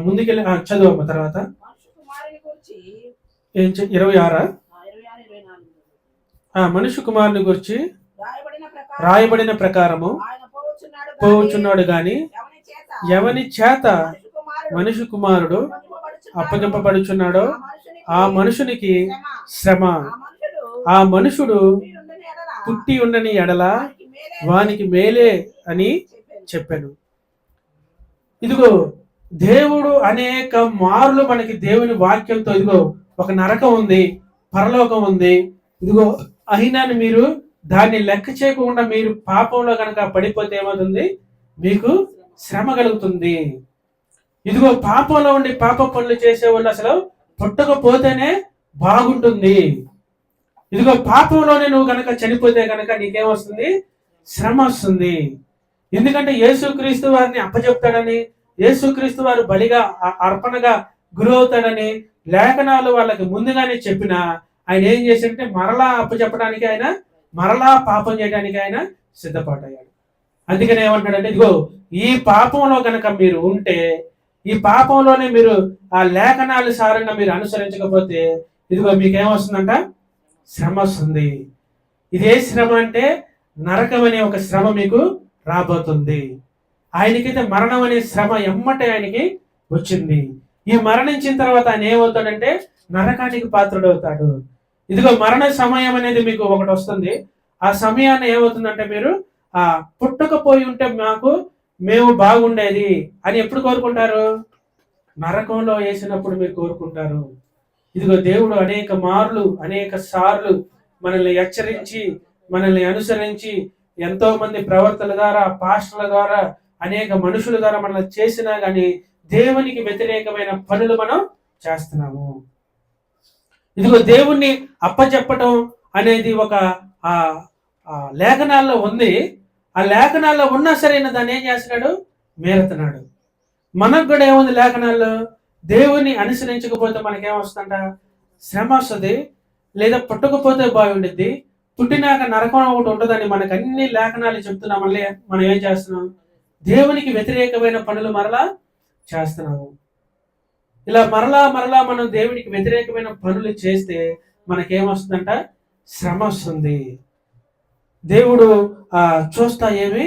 ముందుకెళ్ళి చదువు తర్వాత 26 మనుష్య కుమారుని గురించి రాయబడిన ప్రకారము పోవచ్చున్నాడు గాని ఎవని చేత మనుష్య కుమారుడు అప్పగింపబడుచున్నాడో ఆ మనుషునికి శ్రమ, ఆ మనుషుడు పుట్టి ఉండని ఎడల వానికి మేలే అని చెప్పాను. ఇదిగో దేవుడు అనేక మార్లు మనకి దేవుని వాక్యంతో ఇదిగో ఒక నరకం ఉంది, పరలోకం ఉంది, ఇదిగో అయినా మీరు దాన్ని లెక్క చేయకుండా మీరు పాపంలో కనుక పడిపోతే ఏమవుతుంది? మీకు శ్రమ కలుగుతుంది. ఇదిగో పాపంలో ఉండి పాప పనులు చేసేవాళ్ళు అసలు పుట్టకపోతేనే బాగుంటుంది. ఇదిగో పాపంలోనే నువ్వు కనుక చనిపోతే కనుక నీకేమొస్తుంది? శ్రమ వస్తుంది. ఎందుకంటే యేసుక్రీస్తు వారిని అప్పచెప్తాడని, యేసుక్రీస్తు వారు బలిగా అర్పణగా గురవుతాడని లేఖనాలు వాళ్ళకి ముందుగానే చెప్పిన ఆయన ఏం చేశాడంటే మరలా అప్పచెప్పడానికి ఆయన మరలా పాపం చేయడానికి ఆయన సిద్ధపడ్డాడు. అందుకని ఏమంటాడంటే ఇదిగో ఈ పాపంలో కనుక మీరు ఉంటే, ఈ పాపంలోనే మీరు ఆ లేఖనాలు సారంగా మీరు అనుసరించకపోతే ఇదిగో మీకేమొస్తుందంట? శ్రమ వస్తుంది. ఇదే శ్రమ అంటే నరకం అనే ఒక శ్రమ మీకు రాబోతుంది. ఆయనకైతే మరణం అనే శ్రమ ఎమ్మటే ఆయనకి వచ్చింది. ఈ మరణించిన తర్వాత ఆయన ఏమవుతాడంటే నరకానికి పాత్రుడవుతాడు. ఇదిగో మరణ సమయం అనేది మీకు ఒకటి వస్తుంది. ఆ సమయాన్ని ఏమవుతుందంటే మీరు పుట్టకపోయి ఉంటే మేము బాగుండేది అని ఎప్పుడు కోరుకుంటారు? నరకంలో వేసినప్పుడు మీరు కోరుకుంటారు. ఇదిగో దేవుడు అనేక మార్లు అనేక సార్లు మనల్ని హెచ్చరించి మనల్ని అనుసరించి ఎంతో మంది ప్రవర్తల ద్వారా పాస్టర్ల ద్వారా అనేక మనుషుల ద్వారా మనల్ని చేసినా కానీ దేవునికి వ్యతిరేకమైన పనులు మనం చేస్తున్నాము. ఇదిగో దేవుణ్ణి అప్పచెప్పటం అనేది ఒక లేఖనాల్లో ఉంది. ఆ లేఖనాల్లో ఉన్నా సరైన దాన్ని ఏం చేస్తున్నాడు? మేరుతున్నాడు. మనకు కూడా ఏముంది లేఖనాల్లో? దేవుని అనుసరించకపోతే మనకేమొస్తుందంట? శ్రమ వస్తుంది, లేదా పుట్టకపోతే బాగుండిద్ది, పుట్టినాక నరకం ఒకటి ఉంటుందని మనకు అన్ని లేఖనాలు చెప్తున్నాం. మళ్ళీ మనం ఏం చేస్తున్నాం? దేవునికి వ్యతిరేకమైన పనులు మరలా చేస్తున్నాము. ఇలా మరలా మనం దేవునికి వ్యతిరేకమైన పనులు చేస్తే మనకేమొస్తుందంట? శ్రమ వస్తుంది. దేవుడు చూస్తా ఏమి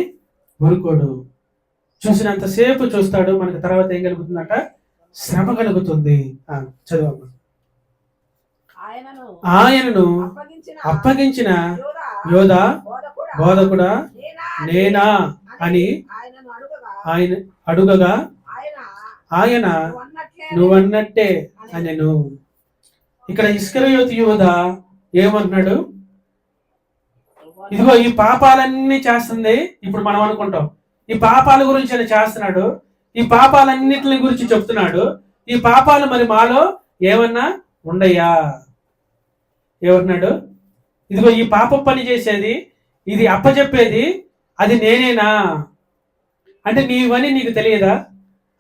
ఊరుకోడు, చూసినంతసేపు చూస్తాడు. మనకి తర్వాత ఏం కలుగుతుందంట? శ్రమ కలుగుతుంది. చదువు. ఆయనను అప్పగించిన యోధా బోధకుడా నేనా అని ఆయన అడుగగా ఆయన నువ్వన్నట్టే అనెను. ఇక్కడ ఇస్కరియోతు యూదా ఏమంటున్నాడు? ఇదిగో ఈ పాపాలన్నీ చేస్తుంది. ఇప్పుడు మనం అనుకుంటాం ఈ పాపాల గురించి ఆయన చేస్తున్నాడు, ఈ పాపాలన్నిటిని గురించి చెప్తున్నాడు. ఈ పాపాలు మరి మాలో ఏమన్నా ఉండయా? ఏమంటున్నాడు? ఇదిగో ఈ పాప పని చేసేది, ఇది అప్పచెప్పేది అది నేనేనా అంటే నీవని నీకు తెలియదా?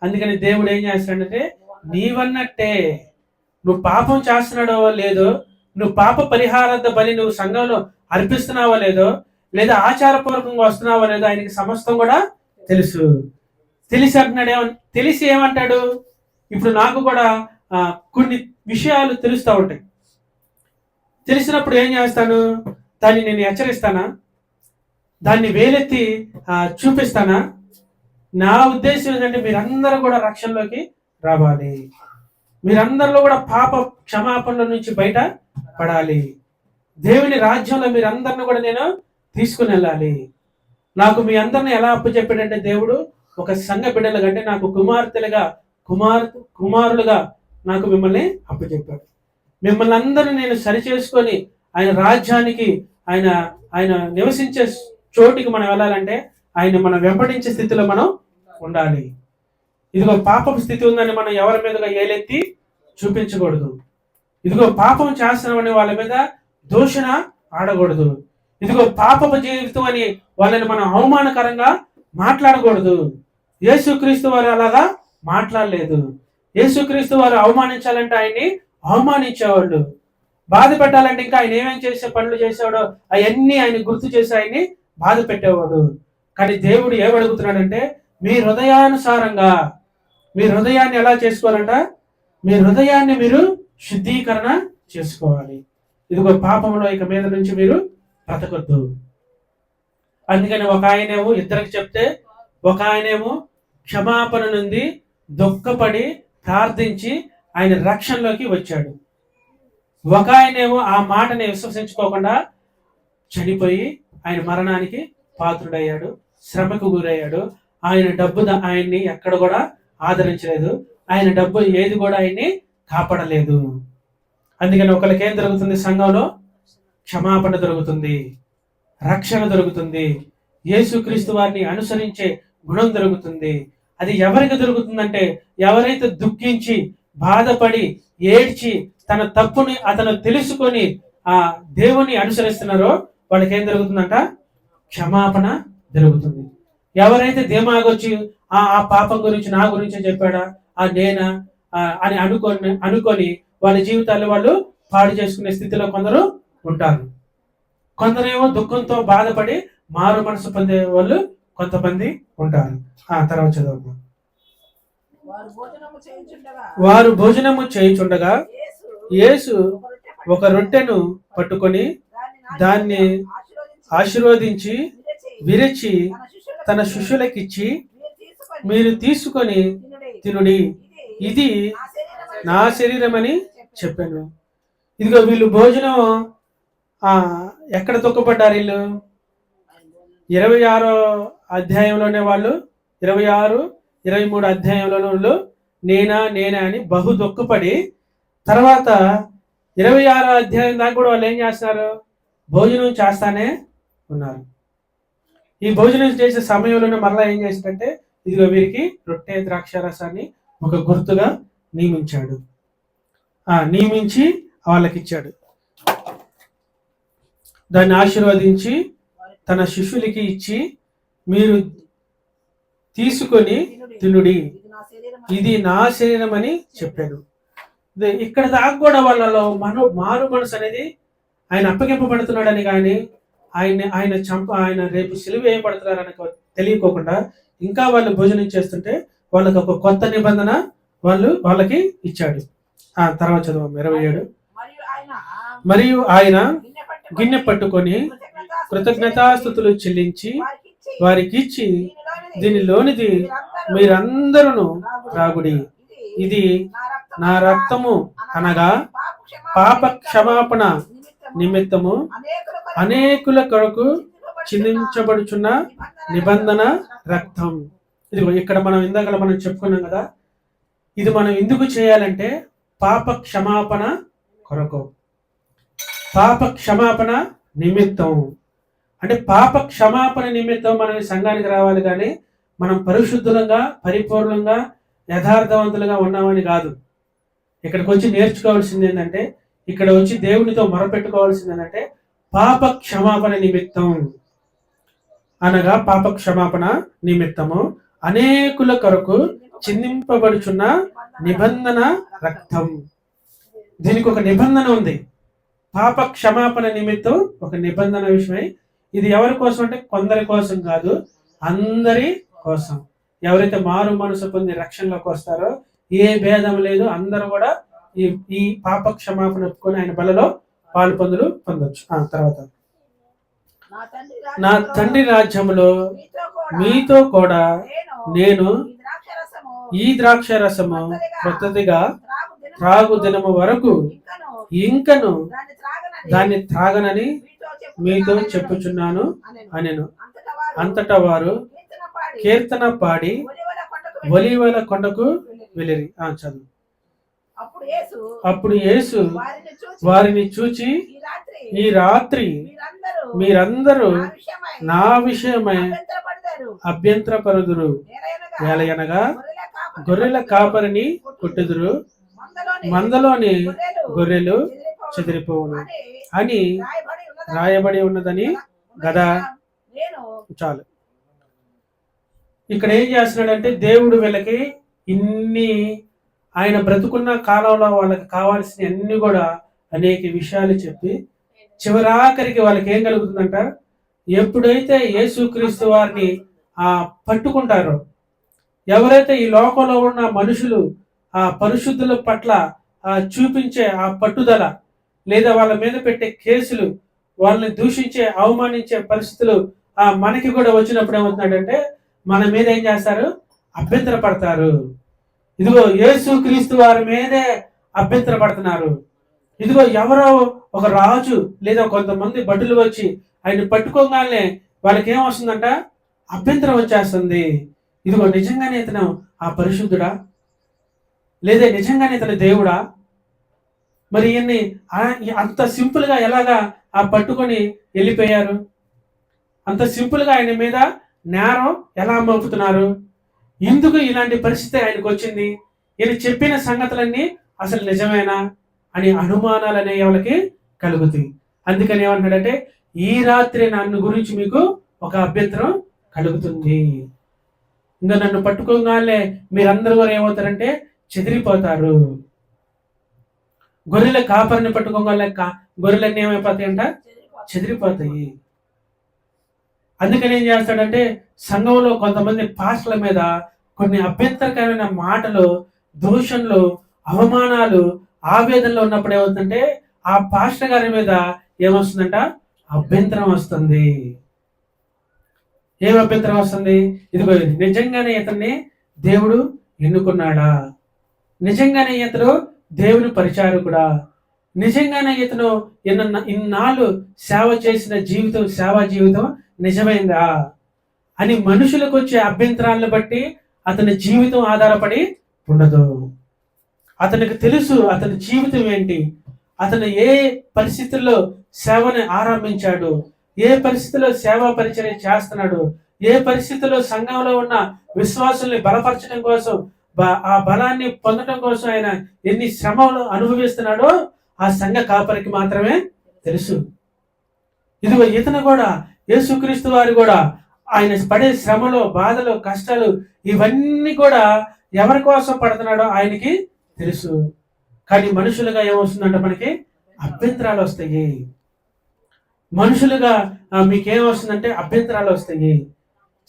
అందుకని దేవుడు ఏం చేస్తాడంటే నీవన్నట్టే, నువ్వు పాపం చేస్తున్నాడో లేదో, నువ్వు పాప పరిహారార్థ బలి నువ్వు సంఘంలో అర్పిస్తున్నావో లేదో, లేదా ఆచారపూర్వకంగా వస్తున్నావో లేదో ఆయనకి సమస్తం కూడా తెలుసు. తెలిసి అంటున్నాడు. తెలిసి ఏమంటాడు? ఇప్పుడు నాకు కూడా కొన్ని విషయాలు తెలుస్తూ ఉంటాయి. తెలిసినప్పుడు ఏం చేస్తాను? దాన్ని నేను హెచ్చరిస్తానా? దాన్ని వేలెత్తి చూపిస్తానా? నా ఉద్దేశం ఏంటంటే మీరందరూ కూడా రక్షణలోకి రావాలి. మీరందరిలో కూడా పాప క్షమాపణల నుంచి బయట పడాలి. దేవుని రాజ్యంలో మీరందరిని కూడా నేను తీసుకుని వెళ్ళాలి. నాకు మీ అందరిని ఎలా అప్పచెప్పాడంటే దేవుడు, ఒక సంఘ బిడ్డలుగా అంటే నాకు కుమార్తెలుగా కుమారులుగా నాకు మిమ్మల్ని అప్పచెప్పాడు. మిమ్మల్ని అందరూ నేను సరిచేసుకొని ఆయన రాజ్యానికి, ఆయన ఆయన నివసించే చోటికి మనం వెళ్ళాలంటే ఆయన మనం వెంబడించే స్థితిలో మనం ఉండాలి. ఇదిగో పాపపు స్థితి ఉందని మనం ఎవరి మీదుగా ఏలెత్తి చూపించకూడదు. ఇదిగో పాపం చేస్తున్నామని వాళ్ళ మీద దూషణ ఆడకూడదు. ఇదిగో పాపపు జీవితం అని వాళ్ళని మనం అవమానకరంగా మాట్లాడకూడదు. యేసుక్రీస్తు వారు అలాగా మాట్లాడలేదు. యేసుక్రీస్తు వారు అవమానించాలంటే ఆయన్ని అవమానించేవాళ్ళు, బాధ పెట్టాలంటే ఇంకా ఆయన ఏమేం చేసే పనులు చేసేవాడో అవన్నీ ఆయన గుర్తు చేసి ఆయన్ని బాధ పెట్టేవాడు. కానీ దేవుడు ఏమడుగుతున్నాడంటే మీ హృదయానుసారంగా మీ హృదయాన్ని ఎలా చేసుకోవాలంట? మీ హృదయాన్ని మీరు శుద్ధీకరణ చేసుకోవాలి. ఇదిగో పాపంలో ఇక మీద నుంచి మీరు బ్రతకొద్దు. అందుకని ఒక ఆయనేమో ఇద్దరికి చెప్తే, ఒక ఆయనేమో క్షమాపణ నుండి దుఃఖపడి ప్రార్థించి ఆయన రక్షణలోకి వచ్చాడు. ఒక ఆయనేమో ఆ మాటని విశ్వసించుకోకుండా చనిపోయి ఆయన మరణానికి పాత్రుడయ్యాడు, శ్రమకు గురయ్యాడు. ఆయన డబ్బు ఆయన్ని ఎక్కడ కూడా ఆదరించలేదు. ఆయన డబ్బు ఏది కూడా ఆయన్ని కాపాడలేదు. అందుకని ఒకరికి ఏం జరుగుతుంది? సంఘంలో క్షమాపణ దొరుకుతుంది, రక్షణ దొరుకుతుంది, యేసుక్రీస్తు వారిని అనుసరించే గుణం దొరుకుతుంది. అది ఎవరికి దొరుకుతుందంటే ఎవరైతే దుఃఖించి బాధపడి ఏడ్చి తన తప్పుని అతను తెలుసుకొని ఆ దేవుని అనుసరిస్తున్నారో వాళ్ళకి ఏం జరుగుతుందంట? క్షమాపణ జరుగుతుంది. ఎవరైతే ధీమాగొచ్చి ఆ పాపం గురించి నా గురించి చెప్పాడా, నేనా అని అనుకొని వాళ్ళ జీవితాల్లో వాళ్ళు పాడు చేసుకునే స్థితిలో కొందరు ఉంటారు. కొందరేమో దుఃఖంతో బాధపడి మారు మనసు పొందే వాళ్ళు కొంతమంది ఉంటారు. తర్వాత చదువు. వారు భోజనము చేయుచుండగా యేసు ఒక రొట్టెను పట్టుకొని దాన్ని ఆశీర్వదించి విరిచి తన శిష్యులకిచ్చి, మీరు తీసుకొని తినుడి, ఇది నా శరీరం అని చెప్పాను. ఇదిగో వీళ్ళు భోజనం ఎక్కడ తొక్కపడ్డారు? వీళ్ళు 26వ అధ్యాయంలోనే వాళ్ళు 26, 23 అధ్యాయంలోనే వాళ్ళు నేనా అని బహు దుఃఖపడి, తర్వాత 26వ అధ్యాయం దాకా కూడా వాళ్ళు ఏం చేస్తున్నారు? భోజనం చేస్తానే ఉన్నారు. ఈ భోజనం చేసే సమయంలోనే మరలా ఏం చేశాడంటే ఇదిగో వీరికి రొట్టె ద్రాక్షారసాన్ని ఒక గుర్తుగా నియమించాడు. నియమించి వాళ్ళకిచ్చాడు. దాన్ని ఆశీర్వదించి తన శిష్యులకి ఇచ్చి, మీరు తీసుకొని తినుడి, ఇది నా శరీరం అని చెప్పాను. ఇక్కడ దాకా కూడా వాళ్ళలో మారు మనసు అనేది, ఆయన అప్పగింపబడుతున్నాడని కానీ ఆయన రేపు సిలువ వేయబడుతున్నారని తెలియకోకుండా ఇంకా వాళ్ళు భోజనం చేస్తుంటే వాళ్ళకి ఒక కొత్త నిబంధన వాళ్ళకి ఇచ్చాడు. తర్వాత చదువు 27. మరియు ఆయన గిన్నె పట్టుకొని కృతజ్ఞతాస్తుతులు చెల్లించి వారికి ఇచ్చి, దీనిలోనిది మీరందరూ త్రాగుడి, ఇది నా రక్తము, అనగా పాప క్షమాపణ నిమిత్తము అనేకుల కొరకు చిందించబడుచున్న నిబంధన రక్తం. ఇదిగో ఇక్కడ మనం చెప్పుకున్నాం కదా, ఇది మనం ఎందుకు చేయాలంటే పాప క్షమాపణ కొరకు, పాప క్షమాపణ నిమిత్తం. అంటే పాప క్షమాపణ నిమిత్తం మనం ఈ సంఘానికి రావాలి, కానీ మనం పరిశుద్ధులంగా పరిపూర్ణంగా యథార్థవంతులుగా ఉన్నామని కాదు. ఇక్కడికి వచ్చి నేర్చుకోవాల్సింది ఏంటంటే, ఇక్కడ వచ్చి దేవునితో మొరపెట్టుకోవాల్సింది ఏంటంటే పాప క్షమాపణ నిమిత్తం, అనగా పాప క్షమాపణ నిమిత్తము అనేకుల కొరకు చిందింపబడుచున్న నిబంధన రక్తం. దీనికి ఒక నిబంధన ఉంది. పాప క్షమాపణ నిమిత్తం ఒక నిబంధన విషయమై, ఇది ఎవరి కోసం అంటే కొందరి కోసం కాదు, అందరి కోసం. ఎవరైతే మారు మనసు పొంది రక్షణలోకి వస్తారో ఏ భేదం లేదు, అందరూ కూడా ఈ పాప క్షమాపణ ఒప్పుకొని ఆయన బలలో పొందొచ్చు. తర్వాత నా తండ్రి రాజ్యములో మీతో కూడా నేను ఈ ద్రాక్ష రసము కొత్తదిగా త్రాగు దినము వరకు ఇంకను దాన్ని త్రాగనని మీతో చెప్పుచున్నాను అనెను. అంతటా వారు కీర్తన పాడి ఒలీవల కొండకు వెళ్ళిరి. చదువు. అప్పుడు యేసు వారిని చూచి, ఈ రాత్రి మీరందరూ నా విషయమై అభ్యంతరపరుదురు. ఎలయనగా గొర్రెల కాపరిని కొట్టుదురు, మందలోని గొర్రెలు చెదిరిపోవును అని రాయబడి ఉన్నదని గదా. చాలు. ఇక్కడ ఏం చేస్తున్నాడంటే దేవుడు వీళ్ళకి ఇన్ని ఆయన బ్రతుకున్న కాలంలో వాళ్ళకి కావాల్సిన అన్ని కూడా అనేక విషయాలు చెప్పి చివరాఖరికి వాళ్ళకి ఏం కలుగుతుందంట, ఎప్పుడైతే యేసుక్రీస్తు వారిని పట్టుకుంటారో, ఎవరైతే ఈ లోకంలో ఉన్న మనుషులు ఆ పరిశుద్ధుల పట్ల చూపించే ఆ పట్టుదల, లేదా వాళ్ళ మీద పెట్టే కేసులు, వాళ్ళని దూషించే అవమానించే పరిస్థితులు మనకి కూడా వచ్చినప్పుడు ఏమవుతున్నాడంటే మన మీద ఏం చేస్తారు, అభ్యంతర పడతారు. ఇదిగో యేసుక్రీస్తు వారి మీదే అభ్యంతర పడుతున్నారు. ఇదిగో ఎవరో ఒక రాజు లేదా కొంతమంది భటులు వచ్చి ఆయన పట్టుకోగానే వాళ్ళకి ఏమొస్తుందంట, అభ్యంతరం వచ్చేస్తుంది. ఇదిగో నిజంగానే ఇతను ఆ పరిశుద్ధుడా, లేదా నిజంగానే ఇతను దేవుడా, మరి ఈయన్ని అంత సింపుల్ గా ఎలాగా పట్టుకొని వెళ్ళిపోయారు, అంత సింపుల్ గా ఆయన మీద నేరం ఎలా మోపుతున్నారు, ఎందుకు ఇలాంటి పరిస్థితి ఆయనకు వచ్చింది, ఈయన చెప్పిన సంగతులన్నీ అసలు నిజమేనా అని అనుమానాలు అనే వాళ్ళకి కలుగుతాయి. అందుకని ఏమంటాడంటే, ఈ రాత్రి నన్ను గురించి మీకు ఒక అభ్యంతరం కలుగుతుంది. ఇంకా నన్ను పట్టుకోగానే మీరందరూ కూడా ఏమవుతారంటే చెదిరిపోతారు. గొర్రెల కాపరిని పట్టుకోగానే గొర్రెలన్నీ ఏమైపోతాయంట, చెదిరిపోతాయి. అందుకని ఏం చేస్తాడంటే సంఘంలో కొంతమంది పాస్టర్ల మీద కొన్ని అభ్యంతరకరమైన మాటలు, దూషణలు, అవమానాలు, ఆవేదనలో ఉన్నప్పుడు ఏమవుతుందంటే ఆ పాస్టర్ గారి మీద ఏమొస్తుందంట, అభ్యంతరం వస్తుంది. ఏం అభ్యంతరం వస్తుంది, ఇదిగో నిజంగానే ఇతన్ని దేవుడు ఎన్నుకున్నాడా, నిజంగానే ఇతడు దేవుని పరిచారకుడా, నిజంగానే ఇతను ఇన్నాళ్ళు సేవ చేసిన జీవితం, సేవా జీవితం నిజమైందా అని మనుషులకు వచ్చే అభ్యంతరాలను బట్టి అతని జీవితం ఆధారపడి ఉండదు. అతనికి తెలుసు అతని జీవితం ఏంటి, అతను ఏ పరిస్థితుల్లో సేవని ఆరంభించాడు, ఏ పరిస్థితుల్లో సేవా పరిచర్య చేస్తున్నాడు, ఏ పరిస్థితుల్లో సంఘంలో ఉన్న విశ్వాసుల్ని బలపరచడం కోసం, ఆ బలాన్ని పొందడం కోసం ఆయన ఎన్ని శ్రమలు అనుభవిస్తున్నాడో ఆ సంఘ కాపరికి మాత్రమే తెలుసు. ఇదిగో ఇతను కూడా, యేసుక్రీస్తు వారు కూడా ఆయన పడే శ్రమలు, బాధలు, కష్టాలు ఇవన్నీ కూడా ఎవరి కోసం పడుతున్నాడో ఆయనకి తెలుసు. కానీ మనుషులుగా ఏమొస్తుందంట, మనకి అభ్యంతరాలు వస్తాయి. మనుషులుగా మీకేమొస్తుందంటే అభ్యంతరాలు వస్తాయి.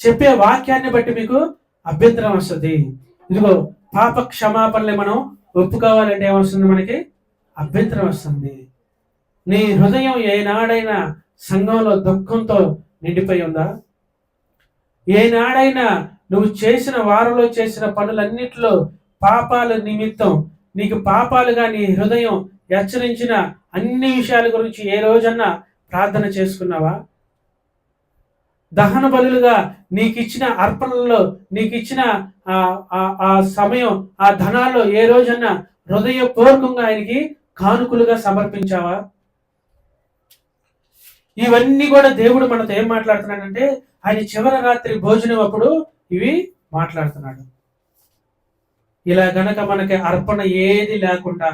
చెప్పే వాక్యాన్ని బట్టి మీకు అభ్యంతరం వస్తుంది. ఇదిగో పాప క్షమాపణలు మనం ఒప్పుకోవాలంటే ఏమొస్తుంది, మనకి అభ్యంతరం వస్తుంది. నీ హృదయం ఏనాడైనా సంఘంలో దుఃఖంతో నిండిపోయి ఉందా? ఏనాడైనా నువ్వు చేసిన వారంలో చేసిన పనులన్నిటిలో పాపాల నిమిత్తం నీకు పాపాలుగా నీ హృదయం హెచ్చరించిన అన్ని విషయాల గురించి ఏ రోజన్నా ప్రార్థన చేసుకున్నావా? దహన బలులుగా నీకు ఇచ్చిన అర్పణలలో, నీకు ఇచ్చిన ఆ సమయం, ఆ ధనాల్లో ఏ రోజన్నా హృదయపూర్వకంగా ఆయనకి కానుకలుగా సమర్పించావా? ఇవన్నీ కూడా దేవుడు మనతో ఏం మాట్లాడుతున్నాడంటే ఆయన చివరి రాత్రి భోజనం అప్పుడు ఇవి మాట్లాడుతున్నాడు. ఇలా గనక మనకి అర్పణ ఏది లేకుండా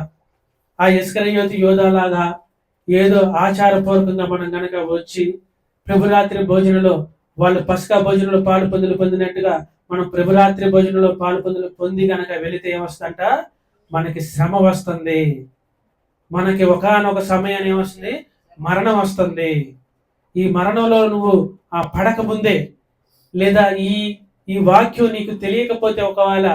ఆ ఇస్కరియోతు యోధాలాగా ఏదో ఆచారపూర్వకంగా మనం గనక వచ్చి ప్రభురాత్రి భోజనంలో వాళ్ళు పస్కా భోజనంలో పాలు పొందినట్టుగా మనం ప్రభురాత్రి భోజనంలో పాలు పొంది గనక వెళితే ఏమొస్తుందంట, మనకి శ్రమ వస్తుంది. మనకి ఒకానొక సమయాన్ని ఏమొస్తుంది, మరణం వస్తుంది. ఈ మరణంలో నువ్వు పడక ముందే, లేదా ఈ వాక్యం నీకు తెలియకపోతే, ఒకవేళ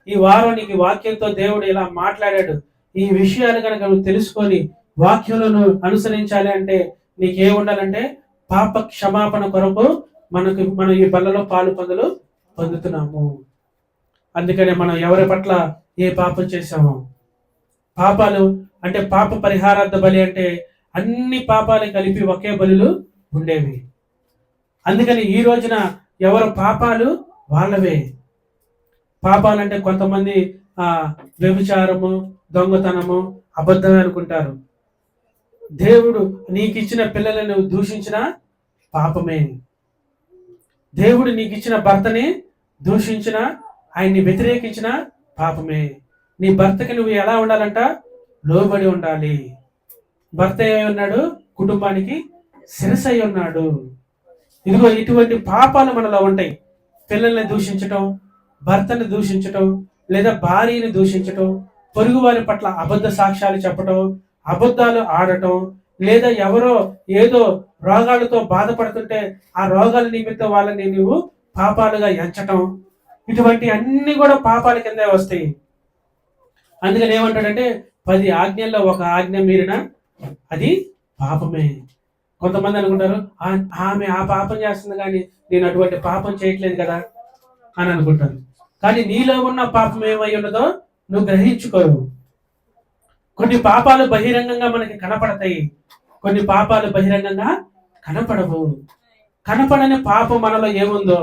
ఈ వారం నీకు వాక్యంతో దేవుడు ఇలా మాట్లాడాడు, ఈ విషయాలు కనుక నువ్వు తెలుసుకొని వాక్యంలో నువ్వు అనుసరించాలి అంటే నీకేముండాలంటే పాప క్షమాపణ కొరకు మనం ఈ బల్లలో పాలు పొందుతున్నాము. అందుకనే మనం ఎవరి పట్ల ఏ పాపం చేశామో, పాపాలు అంటే పాప పరిహారార్థ బలి అంటే అన్ని పాపాలు కలిపి ఒకే బలులు ఉండేవి. అందుకని ఈ రోజున ఎవరి పాపాలు వాళ్ళవే. పాపాలంటే కొంతమంది వ్యభిచారము, దొంగతనము, అబద్ధమే అనుకుంటారు. దేవుడు నీకు ఇచ్చిన పిల్లలను నువ్వు దూషించిన పాపమే. దేవుడు నీకు ఇచ్చిన భర్తని దూషించిన, ఆయన్ని వ్యతిరేకించిన పాపమే. నీ భర్తకి నువ్వు ఎలా ఉండాలంట? లోబడి ఉండాలి. భర్త ఏమై ఉన్నాడు? కుటుంబానికి శిరస్సు అయి ఉన్నాడు. ఇదిగో ఇటువంటి పాపాలు మనలో ఉంటాయి. పిల్లల్ని దూషించటం, భర్తని దూషించటం, లేదా భార్యని దూషించటం, పొరుగు వారి పట్ల అబద్ధ సాక్ష్యాలు చెప్పటం, అబద్ధాలు ఆడటం, లేదా ఎవరో ఏదో రోగాలతో బాధపడుతుంటే ఆ రోగాల నిమిత్తం వాళ్ళని నువ్వు పాపాలుగా ఎంచటం, ఇటువంటి అన్ని కూడా పాపాల కిందే వస్తాయి. అందుకని ఏమంటాడంటే 10 ఆజ్ఞల్లో ఒక ఆజ్ఞ మీరిన అది పాపమే. కొంతమంది అనుకుంటారు ఆమె ఆ పాపం చేస్తుంది కానీ నేను అటువంటి పాపం చేయట్లేదు కదా అని అనుకుంటారు. కానీ నీలో ఉన్న పాపం ఏమై ఉన్నదో నువ్వు గ్రహించుకోవు. కొన్ని పాపాలు బహిరంగంగా మనకి కనపడతాయి, కొన్ని పాపాలు బహిరంగంగా కనపడవు. కనపడని పాపం మనలో ఏముందో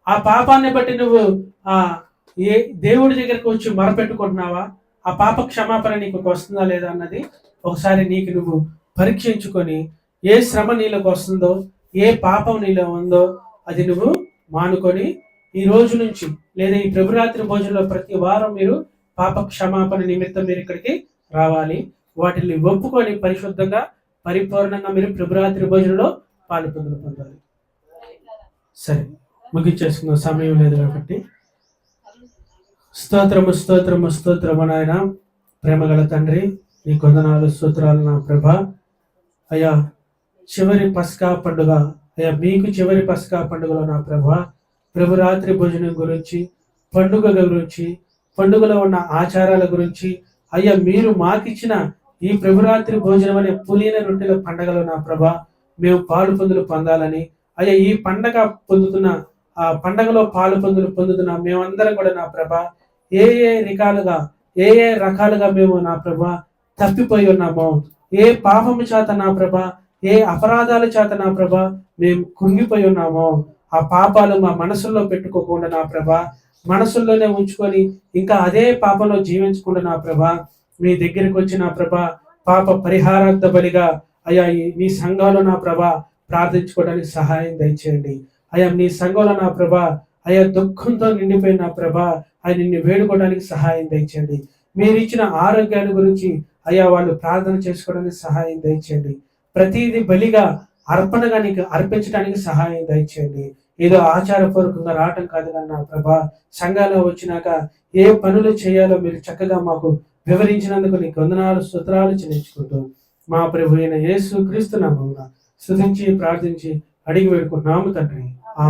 ఆ పాపాన్ని బట్టి నువ్వు ఏ దేవుడి దగ్గరికి వచ్చి మొరపెట్టుకుంటున్నావా? ఆ పాప క్షమాపణ నీకు వస్తుందా లేదా అన్నది ఒకసారి నీకు నువ్వు పరీక్షించుకొని, ఏ శ్రమ నీలోకి వస్తుందో, ఏ పాపం నీలో ఉందో అది నువ్వు మానుకొని ఈ రోజు నుంచి లేదా ఈ ప్రభురాత్రి భోజనంలో ప్రతి వారం మీరు పాప క్షమాపణ నిమిత్తం మీరు ఇక్కడికి రావాలి. వాటిని ఒప్పుకొని పరిశుద్ధంగా పరిపూర్ణంగా మీరు ప్రభురాత్రి భోజనంలో పాలు పొందాలి. సరే, ముగించేసుకున్న సమయం లేదు కాబట్టి స్తోత్రము స్తోత్రము స్తోత్రము నాయన. ప్రేమగల తండ్రి, నీ కొందనాలు స్తోత్రాలు నా ప్రభా. అయ్యా చివరి పస్కా పండుగ, అయ్యా మీకు చివరి పస్కా పండుగలో నా ప్రభా ప్రభురాత్రి భోజనం గురించి, పండుగ గురించి, పండుగలో ఉన్న ఆచారాల గురించి, అయ్యా మీరు మాకిచ్చిన ఈ ప్రభురాత్రి భోజనం అనే పులిన రొట్టెల పండగలో నా ప్రభా మేము పాలు పొందాలని, అయ్యా ఈ పండగ పొందుతున్న ఆ పండగలో పాలు పొందుతున్న మేమందరం కూడా నా ప్రభా ఏ రకాలుగా మేము నా ప్రభా తప్పిపోయి ఉన్నామో, ఏ పాపము చేత నా ప్రభా, ఏ అపరాధాల చేత నా ప్రభా మేము కుంగిపోయి ఉన్నామో, ఆ పాపాలు మా మనసుల్లో పెట్టుకోకుండా నా ప్రభా, మనసుల్లోనే ఉంచుకొని ఇంకా అదే పాపంలో జీవించకుండా నా ప్రభా మీ దగ్గరికి వచ్చి నా ప్రభా పాప పరిహారార్థ బలిగా అయ్యా మీ సంఘంలో నా ప్రభా ప్రార్థించుకోవడానికి సహాయం దయచేయండి. అయ్యా నీ సంఘంలో నా ప్రభా అయ్యా దుఃఖంతో నిండిపోయిన నా ప్రభా ఆయన నిన్ను వేడుకోవడానికి సహాయం దయచేయండి. మీరు ఇచ్చిన ఆరోగ్యాన్ని గురించి అయ్యా వాళ్ళు ప్రార్థన చేసుకోవడానికి సహాయం దయచేయండి. ప్రతిదీ బలిగా అర్పణగా నీకు అర్పించడానికి సహాయం దయచేయండి. ఏదో ఆచారపూర్వకంగా రావటం కాదు కానీ నా ప్రభా సంఘాల్లో వచ్చినాక ఏ పనులు చేయాలో మీరు చక్కగా మాకు వివరించినందుకు నీకు వందనాలు స్తోత్రాలు చెల్లించుకుంటూ మా ప్రభు అయిన యేసు క్రీస్తు నామమున స్తుతించి ప్రార్థించి అడిగి వేడుకుంటున్నాము తండ్రి.